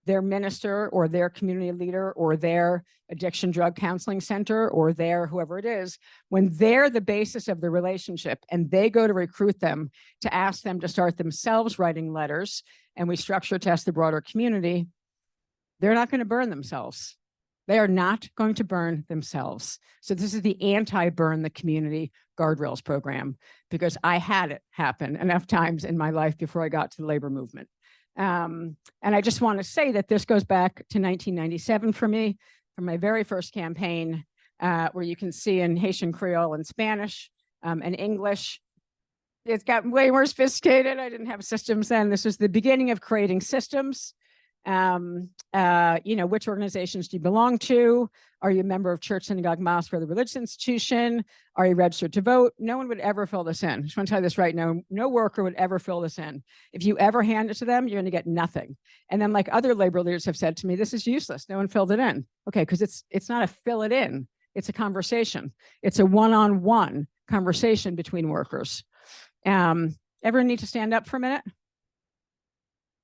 C: their minister or their community leader or their addiction drug counseling center or their whoever it is, when they're the basis of the relationship and they go to recruit them to ask them to start themselves writing letters, and we structure test the broader community, they're not going to burn themselves. They are not going to burn themselves. So this is the anti-burn the community guardrails program, because I had it happen enough times in my life before I got to the labor movement. And I just want to say that this goes back to 1997 for me, from my very first campaign, where you can see in Haitian Creole and Spanish and English. It's gotten way more sophisticated. I didn't have systems then. This was the beginning of creating systems. Which organizations do you belong to? Are you a member of church, synagogue, mosque, or the religious institution? Are you registered to vote? No one would ever fill this in. I just want to tell you this right now. No worker would ever fill this in. If you ever hand it to them, you're going to get nothing. And then, like other labor leaders have said to me, this is useless. No one filled it in. Okay, because it's not a fill it in. It's a conversation. It's a one-on-one conversation between workers. Everyone need to stand up for a minute?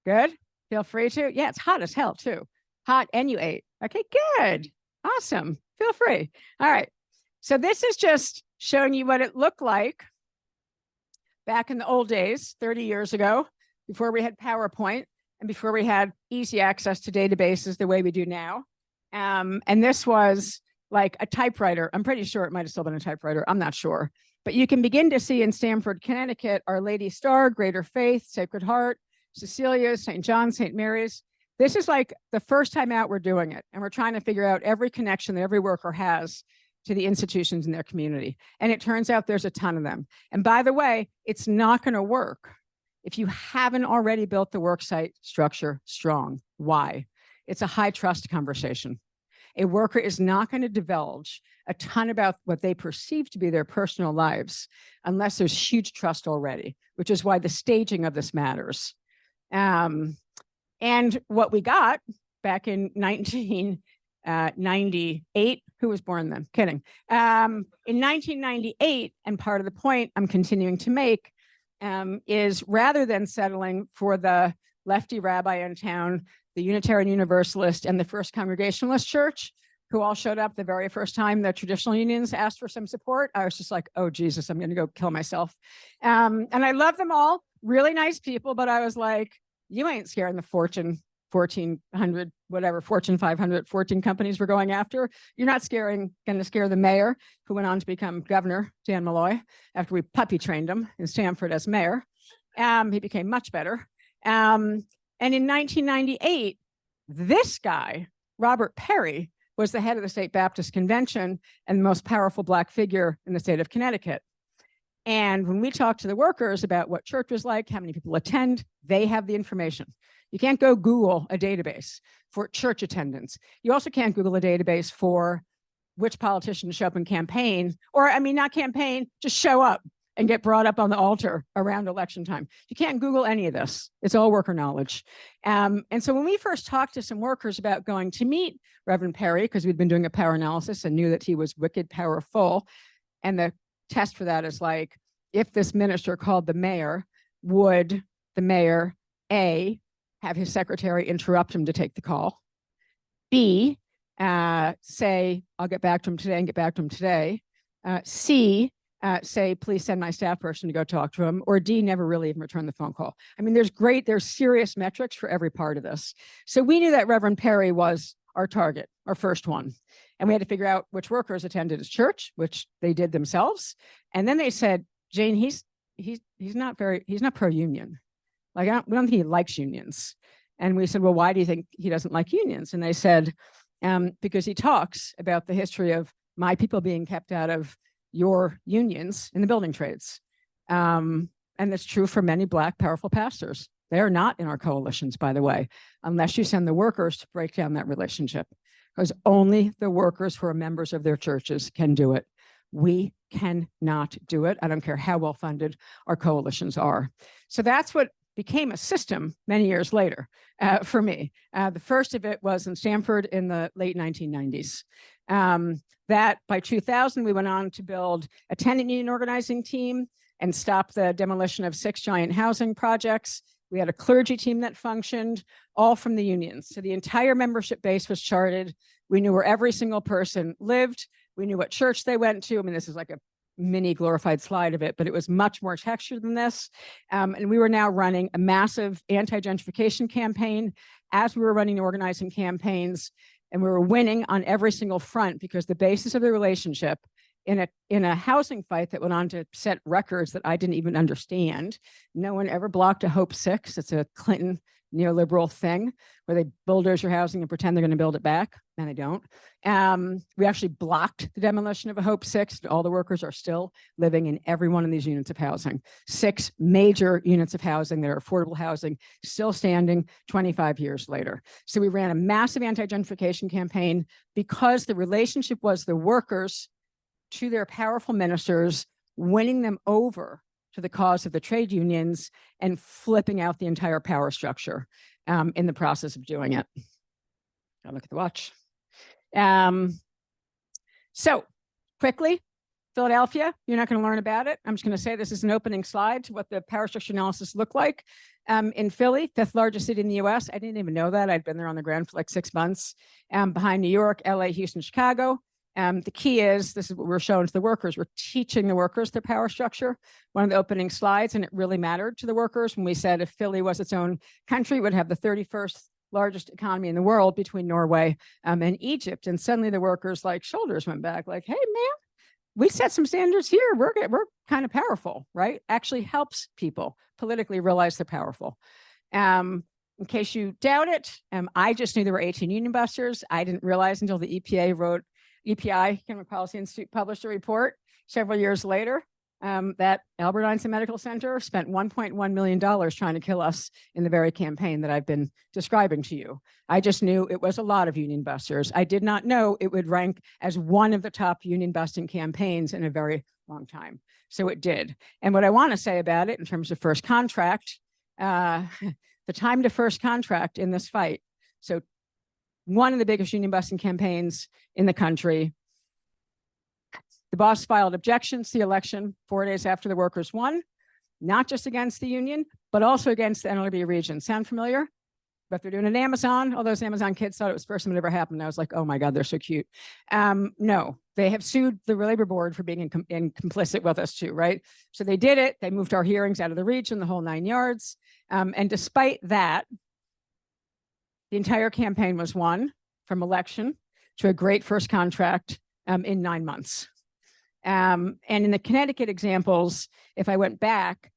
C: Good. Feel free to. Yeah, it's hot as hell too. Hot, and you ate. Okay, good. Awesome. Feel free. All right. So this is just showing you what it looked like back in the old days, 30 years ago, before we had PowerPoint and before we had easy access to databases the way we do now. And this was like a typewriter. I'm pretty sure it might have still been a typewriter. I'm not sure. But you can begin to see in Stamford, Connecticut, Our Lady Star, Greater Faith, Sacred Heart, Cecilia's, St. John's, St. Mary's. This is like the first time out we're doing it. And we're trying to figure out every connection that every worker has to the institutions in their community. And it turns out there's a ton of them. And by the way, it's not going to work if you haven't already built the worksite structure strong. Why? It's a high trust conversation. A worker is not going to divulge a ton about what they perceive to be their personal lives unless there's huge trust already, which is why the staging of this matters. And what we got back in 1998, who was born then? Kidding. In 1998, and part of the point I'm continuing to make is rather than settling for the lefty rabbi in town, the Unitarian Universalist, and the First Congregationalist Church, who all showed up the very first time the traditional unions asked for some support, I was just like, oh, Jesus, I'm going to go kill myself. And I love them all, really nice people, but I was like, you ain't scaring the Fortune 1400, whatever, Fortune 500, 14 companies we're going after. You're not going to scare the mayor, who went on to become governor, Dan Malloy, after we puppy trained him in Stamford as mayor. He became much better. And in 1998, this guy, Robert Perry, was the head of the State Baptist Convention and the most powerful Black figure in the state of Connecticut. And when we talk to the workers about what church was like, how many people attend, they have the information. You can't go Google a database for church attendance. You also can't Google a database for which politician to show up in campaign, or I mean, not campaign, just show up and get brought up on the altar around election time. You can't Google any of this. It's all worker knowledge. And so when we first talked to some workers about going to meet Reverend Perry, because we'd been doing a power analysis and knew that he was wicked powerful, and the test for that is like, if this minister called the mayor, would the mayor, A, have his secretary interrupt him to take the call, B, say, I'll get back to him today and get back to him today, C, say, please send my staff person to go talk to him, or D, never really even return the phone call. I mean, there's serious metrics for every part of this. So we knew that Reverend Perry was our target, our first one. And we had to figure out which workers attended his church, which they did themselves. And then they said, Jane, he's not pro-union. Like, we don't think he likes unions. And we said, well, why do you think he doesn't like unions? And they said, because he talks about the history of my people being kept out of your unions in the building trades. And that's true for many Black powerful pastors. They are not in our coalitions, by the way, unless you send the workers to break down that relationship, because only the workers who are members of their churches can do it. We cannot do it. I don't care how well funded our coalitions are. So that's what became a system many years later for me. The first of it was in Stanford in the late 1990s. That by 2000, we went on to build a tenant union organizing team and stop the demolition of 6 giant housing projects. We had a clergy team that functioned, all from the unions. So the entire membership base was charted. We knew where every single person lived. We knew what church they went to. I mean, this is like a mini glorified slide of it, but it was much more textured than this. And we were now running a massive anti-gentrification campaign as we were running organizing campaigns, and we were winning on every single front because the basis of the relationship in a housing fight that went on to set records that I didn't even understand. No one ever blocked a Hope 6. It's a Clinton neoliberal thing where they bulldoze your housing and pretend they're going to build it back, and they don't. We actually blocked the demolition of a Hope 6. All the workers are still living in every one of these units of housing. 6 major units of housing that are affordable housing, still standing 25 years later. So we ran a massive anti-gentrification campaign because the relationship was the workers to their powerful ministers, winning them over to the cause of the trade unions and flipping out the entire power structure in the process of doing it. I'll look at the watch. So quickly, Philadelphia, you're not going to learn about it. I'm just going to say this is an opening slide to what the power structure analysis looked like. In Philly, 5th largest city in the US. I didn't even know that. I'd been there on the ground for like 6 months. Behind New York, LA, Houston, Chicago. The key is, this is what we're showing to the workers. We're teaching the workers their power structure. One of the opening slides, and it really mattered to the workers when we said if Philly was its own country, it would have the 31st largest economy in the world between Norway and Egypt. And suddenly the workers' like shoulders went back like, hey, man, we set some standards here. We're kind of powerful, right? Actually helps people politically realize they're powerful. In case you doubt it, I just knew there were 18 union busters. I didn't realize until the Economic Policy Institute published a report several years later that Albert Einstein Medical Center spent $1.1 million trying to kill us in the very campaign that I've been describing to you. I just knew it was a lot of union busters. I did not know it would rank as one of the top union busting campaigns in a very long time. So it did. And what I want to say about it in terms of first contract, the time to first contract in this fight. So one of the biggest union busting campaigns in the country. The boss filed objections to the election 4 days after the workers won, not just against the union, but also against the NLRB region. Sound familiar? But they're doing it at Amazon. All those Amazon kids thought it was the first time it ever happened. I was like, oh my God, they're so cute. No, they have sued the labor board for being complicit with us too, right? So they did it. They moved our hearings out of the region, the whole 9 yards. And despite that, the entire campaign was won from election to a great first contract in 9 months. And in the Connecticut examples, if I went back,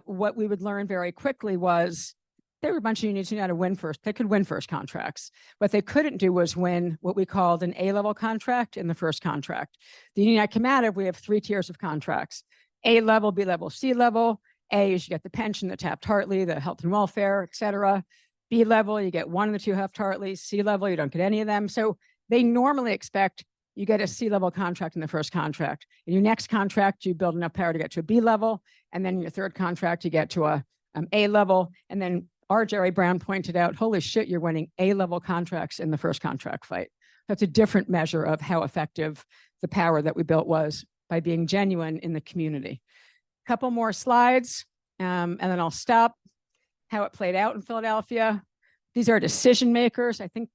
C: what we would learn very quickly was there were a bunch of unions who knew how to win first. They could win first contracts. What they couldn't do was win what we called an A-level contract in the first contract. The union I come out of, we have 3 tiers of contracts: A-level, B-level, C-level. A is you get the pension, the Taft-Hartley, the health and welfare, et cetera. B-level, you get 1 of the 2 Taft-Hartleys. C-level, you don't get any of them. So they normally expect you get a C-level contract in the first contract. In your next contract, you build enough power to get to a B-level. And then in your third contract, you get to a A-level. And then our Jerry Brown pointed out, holy shit, you're winning A-level contracts in the first contract fight. That's a different measure of how effective the power that we built was by being genuine in the community. A couple more slides, and then I'll stop. How it played out in Philadelphia. These are decision makers. I think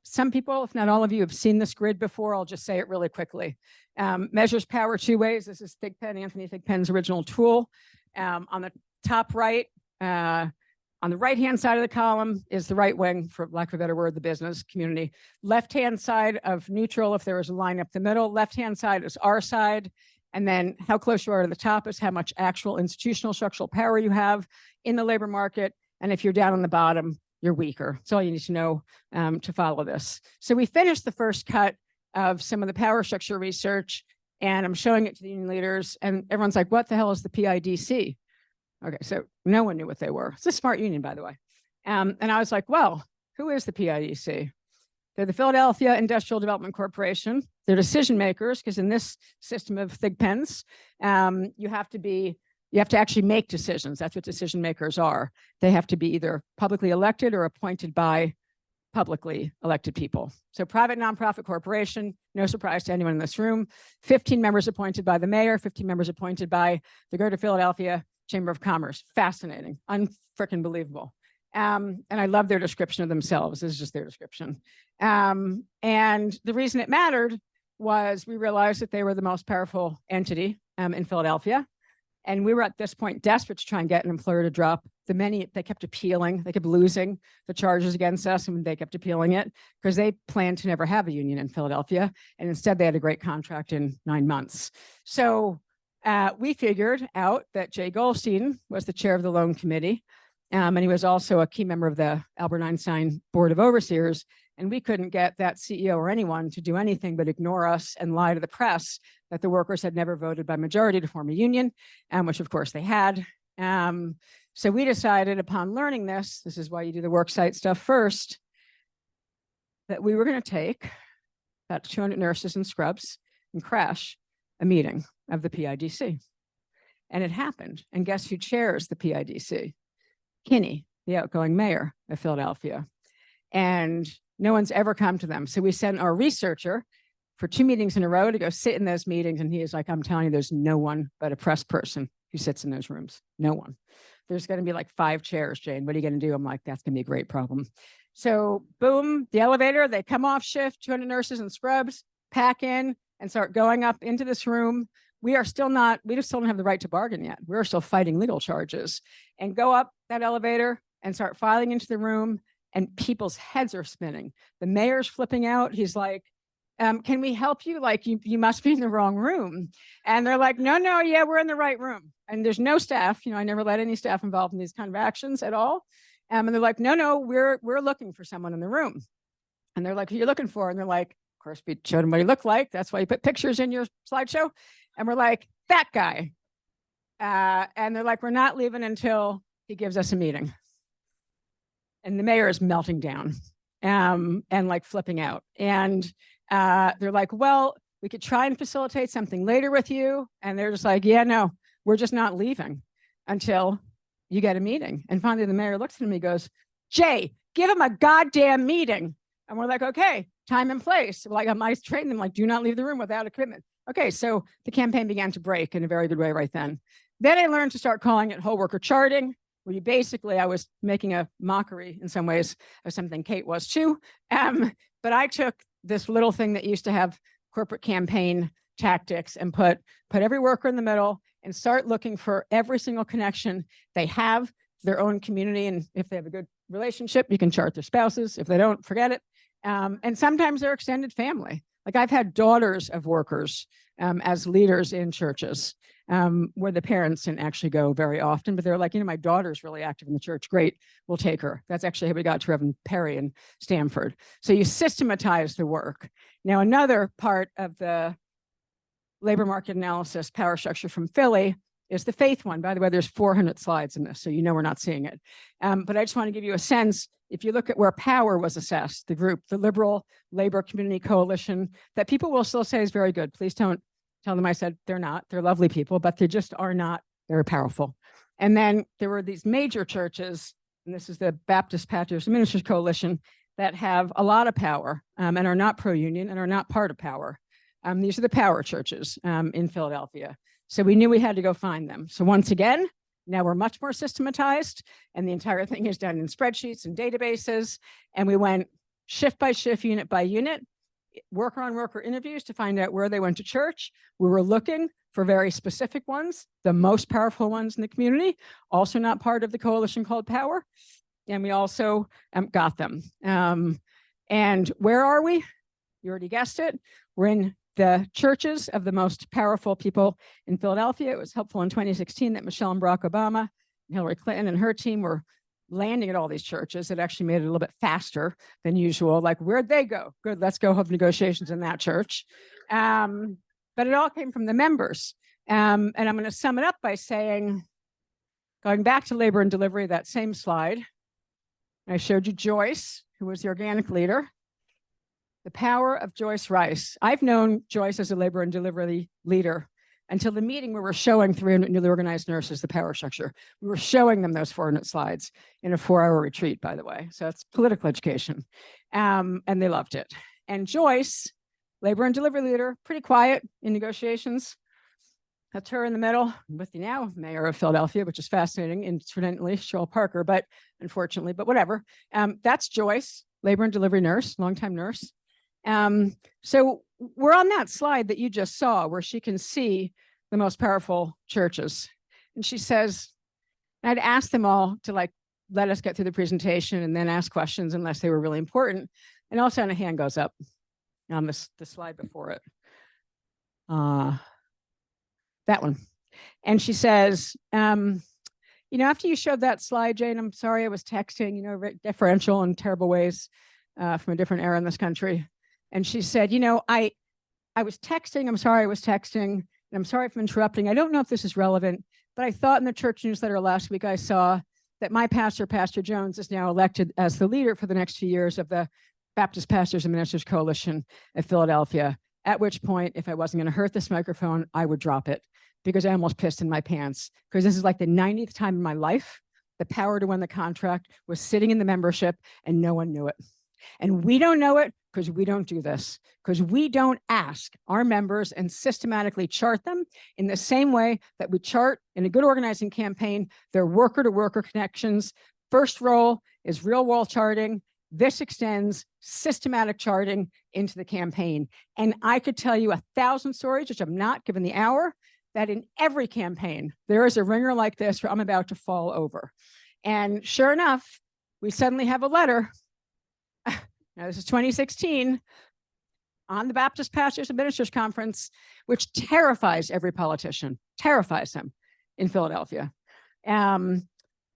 C: some people, if not all of you, have seen this grid before. I'll just say it really quickly. Measures power 2 ways. This is Anthony Thigpen's original tool. On the top right, on the right-hand side of the column is the right wing, for lack of a better word, the business community. Left-hand side of neutral, if there was a line up the middle. Left-hand side is our side. And then how close you are to the top is how much actual institutional structural power you have in the labor market. And if you're down on the bottom, you're weaker. That's all you need to know to follow this. So we finished the first cut of some of the power structure research, and I'm showing it to the union leaders, and everyone's like, what the hell is the PIDC? Okay, so no one knew what they were. It's a smart union, by the way. And I was like, well, who is the PIDC? They're the Philadelphia Industrial Development Corporation. They're decision makers, because in this system of Thigpen's, you have to be You have to actually make decisions. That's what decision makers are. They have to be either publicly elected or appointed by publicly elected people. So private nonprofit corporation, no surprise to anyone in this room, 15 members appointed by the mayor, 15 members appointed by the Greater Philadelphia Chamber of Commerce. Fascinating, unfreaking believable. And I love their description of themselves. This is just their description. And the reason it mattered was we realized that they were the most powerful entity in Philadelphia. And we were at this point desperate to try and get an employer to drop the many. They kept appealing. They kept losing the charges against us, and they kept appealing it because they planned to never have a union in Philadelphia. And instead, they had a great contract in 9 months. So we figured out that Jay Goldstein was the chair of the loan committee. And he was also a key member of the Albert Einstein Board of Overseers. And we couldn't get that CEO or anyone to do anything but ignore us and lie to the press that the workers had never voted by majority to form a union, which of course they had. So we decided upon learning this is why you do the worksite stuff first, that we were going to take about 200 nurses and scrubs and crash a meeting of the PIDC. And it happened. And guess who chairs the PIDC? Kinney, the outgoing mayor of Philadelphia. And no one's ever come to them. So we sent our researcher for 2 meetings in a row to go sit in those meetings. And he is like, I'm telling you, there's no one but a press person who sits in those rooms. No one. There's going to be like 5 chairs, Jane. What are you going to do? I'm like, that's going to be a great problem. So boom, the elevator, they come off shift, 200 nurses and scrubs, pack in and start going up into this room. We just still don't have the right to bargain yet. We're still fighting legal charges, and go up that elevator and start filing into the room, and people's heads are spinning. The mayor's flipping out. He's like, can we help you? Like, you must be in the wrong room. And they're like, no, yeah, we're in the right room. And there's no staff. I never let any staff involved in these kind of actions at all. And they're like, no, we're looking for someone in the room. And they're like, who are you looking for? And they're like, of course, we showed them what he looked like. That's why you put pictures in your slideshow. And we're like, that guy. And they're like, we're not leaving until he gives us a meeting. And the mayor is melting down and like flipping out. And they're like, well, we could try and facilitate something later with you. And they're just like, yeah, no, we're just not leaving until you get a meeting. And finally, the mayor looks at him, he goes, Jay, give him a goddamn meeting. And we're like, okay, time and place. Like, I trained them, like, do not leave the room without a commitment. Okay, so the campaign began to break in a very good way right then. Then I learned to start calling it whole worker charting, where you basically, I was making a mockery in some ways of something Kate was too. But I took this little thing that used to have corporate campaign tactics and put every worker in the middle and start looking for every single connection they have to their own community. And if they have a good relationship, you can chart their spouses. If they don't, forget it. And sometimes their extended family. Like, I've had daughters of workers as leaders in churches where the parents didn't actually go very often, but they're like, my daughter's really active in the church. Great, we'll take her. That's actually how we got to Reverend Perry in Stanford. So you systematize the work. Now, another part of the labor market analysis power structure from Philly is the faith one. By the way, there's 400 slides in this, so we're not seeing it. But I just want to give you a sense. If you look at where power was assessed, the group, the Liberal Labor Community Coalition, that people will still say is very good. Please don't tell them I said they're not. They're lovely people, but they just are not very powerful. And then there were these major churches, and this is the Baptist Pastors and Ministers Coalition, that have a lot of power and are not pro-union and are not part of power. These are the power churches in Philadelphia. So we knew we had to go find them. So once again, now we're much more systematized, and the entire thing is done in spreadsheets and databases. And we went shift by shift, unit by unit, worker on worker interviews to find out where they went to church. We were looking for very specific ones, the most powerful ones in the community, also not part of the coalition called Power. And we also got them. And where are we? You already guessed it. We're in the churches of the most powerful people in Philadelphia. It was helpful in 2016 that Michelle and Barack Obama and Hillary Clinton and her team were landing at all these churches. It actually made it a little bit faster than usual. Like, where'd they go? Good, let's go have negotiations in that church. But it all came from the members. And I'm going to sum it up by saying, going back to labor and delivery, that same slide, I showed you Joyce, who was the organic leader. The power of Joyce Rice. I've known Joyce as a labor and delivery leader until the meeting where we're showing 300 newly organized nurses the power structure. We were showing them those 400 slides in a 4-hour retreat, by the way. So it's political education. And they loved it. And Joyce, labor and delivery leader, pretty quiet in negotiations. That's her in the middle with the now mayor of Philadelphia, which is fascinating, incidentally, Cheryl Parker, but unfortunately, but whatever. That's Joyce, labor and delivery nurse, longtime nurse. So we're on that slide that you just saw where she can see the most powerful churches. And she says, I'd ask them all to like, let us get through the presentation and then ask questions unless they were really important. And all of a sudden a hand goes up on the slide before it. That one. And she says, you know, after you showed that slide, Jane, I'm sorry I was texting, you know, differential in terrible ways from a different era in this country. And she said, you know, I was texting, I'm sorry I was texting, and I'm sorry for interrupting. I don't know if this is relevant, but I thought in the church newsletter last week, I saw that my pastor, Pastor Jones, is now elected as the leader for the next few years of the Baptist Pastors and Ministers Coalition of Philadelphia. At which point, if I wasn't going to hurt this microphone, I would drop it because I almost pissed in my pants because this is like the 90th time in my life the power to win the contract was sitting in the membership and no one knew it. And we don't know it because we don't do this, because we don't ask our members and systematically chart them in the same way that we chart in a good organizing campaign their worker-to-worker connections. First role is real-world charting. This extends systematic charting into the campaign. And I could tell you 1,000 stories, which I'm not given the hour, that in every campaign, there is a ringer like this where I'm about to fall over. And sure enough, we suddenly have a letter. Now, this is 2016 on the Baptist Pastors and Ministers Conference, which terrifies every politician, terrifies them in Philadelphia,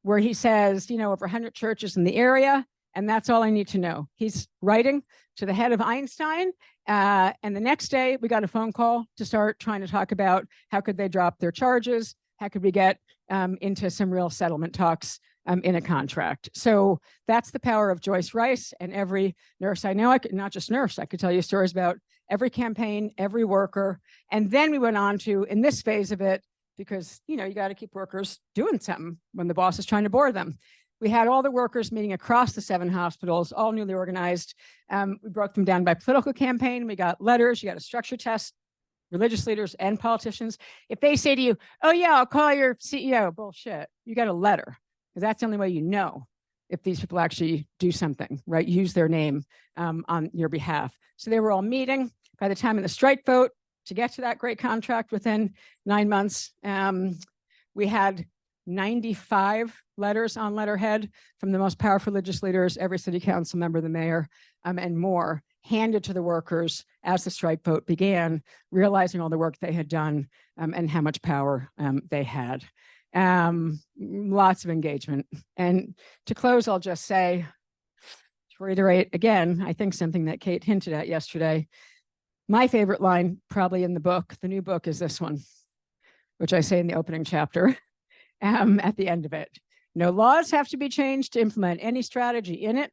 C: where he says, you know, over 100 churches in the area, and that's all I need to know. He's writing to the head of Einstein, and the next day we got a phone call to start trying to talk about how could they drop their charges, how could we get into some real settlement talks in a contract. So that's the power of Joyce Rice and every nurse I know. I could not just nurse, I could tell you stories about every campaign, every worker. And then we went on to, in this phase of it, because you know you got to keep workers doing something when the boss is trying to bore them. We had all the workers meeting across the 7 hospitals, all newly organized. We broke them down by political campaign. We got letters, you got a structure test, religious leaders and politicians. If they say to you, oh yeah, I'll call your CEO, bullshit, you got a letter. Because that's the only way you know if these people actually do something, right? Use their name on your behalf. So they were all meeting. By the time of the strike vote, to get to that great contract within 9 months, we had 95 letters on letterhead from the most powerful religious leaders, every city council member, the mayor, and more, handed to the workers as the strike vote began, realizing all the work they had done and how much power they had. Lots of engagement. And to close, I'll just say, to reiterate again, I think something that Kate hinted at yesterday, my favorite line probably in the book, the new book, is this one, which I say in the opening chapter at the end of it. No laws have to be changed to implement any strategy in it.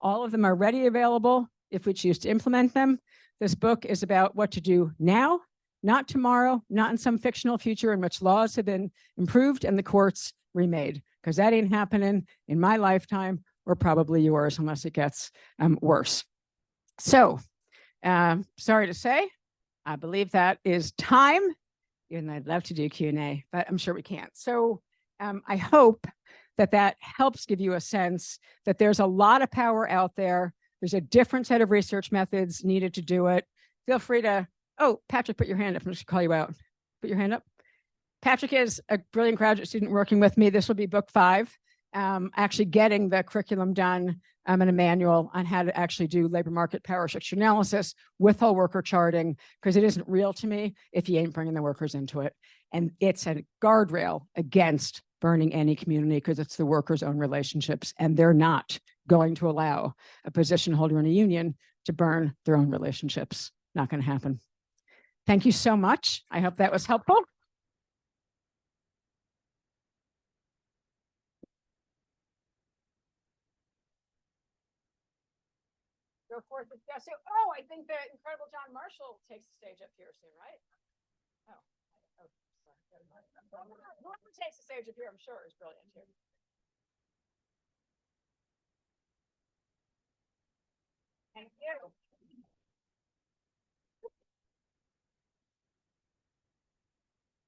C: All of them are ready, available if we choose to implement them. This book is about what to do now, not tomorrow, not in some fictional future in which laws have been improved and the courts remade, because that ain't happening in my lifetime or probably yours unless it gets worse. So, sorry to say, I believe that is time, even though I'd love to do Q&A, but I'm sure we can't. So I hope that that helps give you a sense that there's a lot of power out there. There's a different set of research methods needed to do it. Feel free to, oh, Patrick, put your hand up. I'm just gonna call you out. Put your hand up. Patrick is a brilliant graduate student working with me. This will be book 5, actually getting the curriculum done and a manual on how to actually do labor market power structure analysis with whole worker charting, because it isn't real to me if you ain't bringing the workers into it. And it's a guardrail against burning any community because it's the workers' own relationships, and they're not going to allow a position holder in a union to burn their own relationships. Not going to happen. Thank you so much. I hope that was helpful. Go forth with guessing. Oh, I think the incredible John Marshall takes the stage up here soon, right? Oh. Whoever takes the stage up here, I'm sure is brilliant here. Thank you.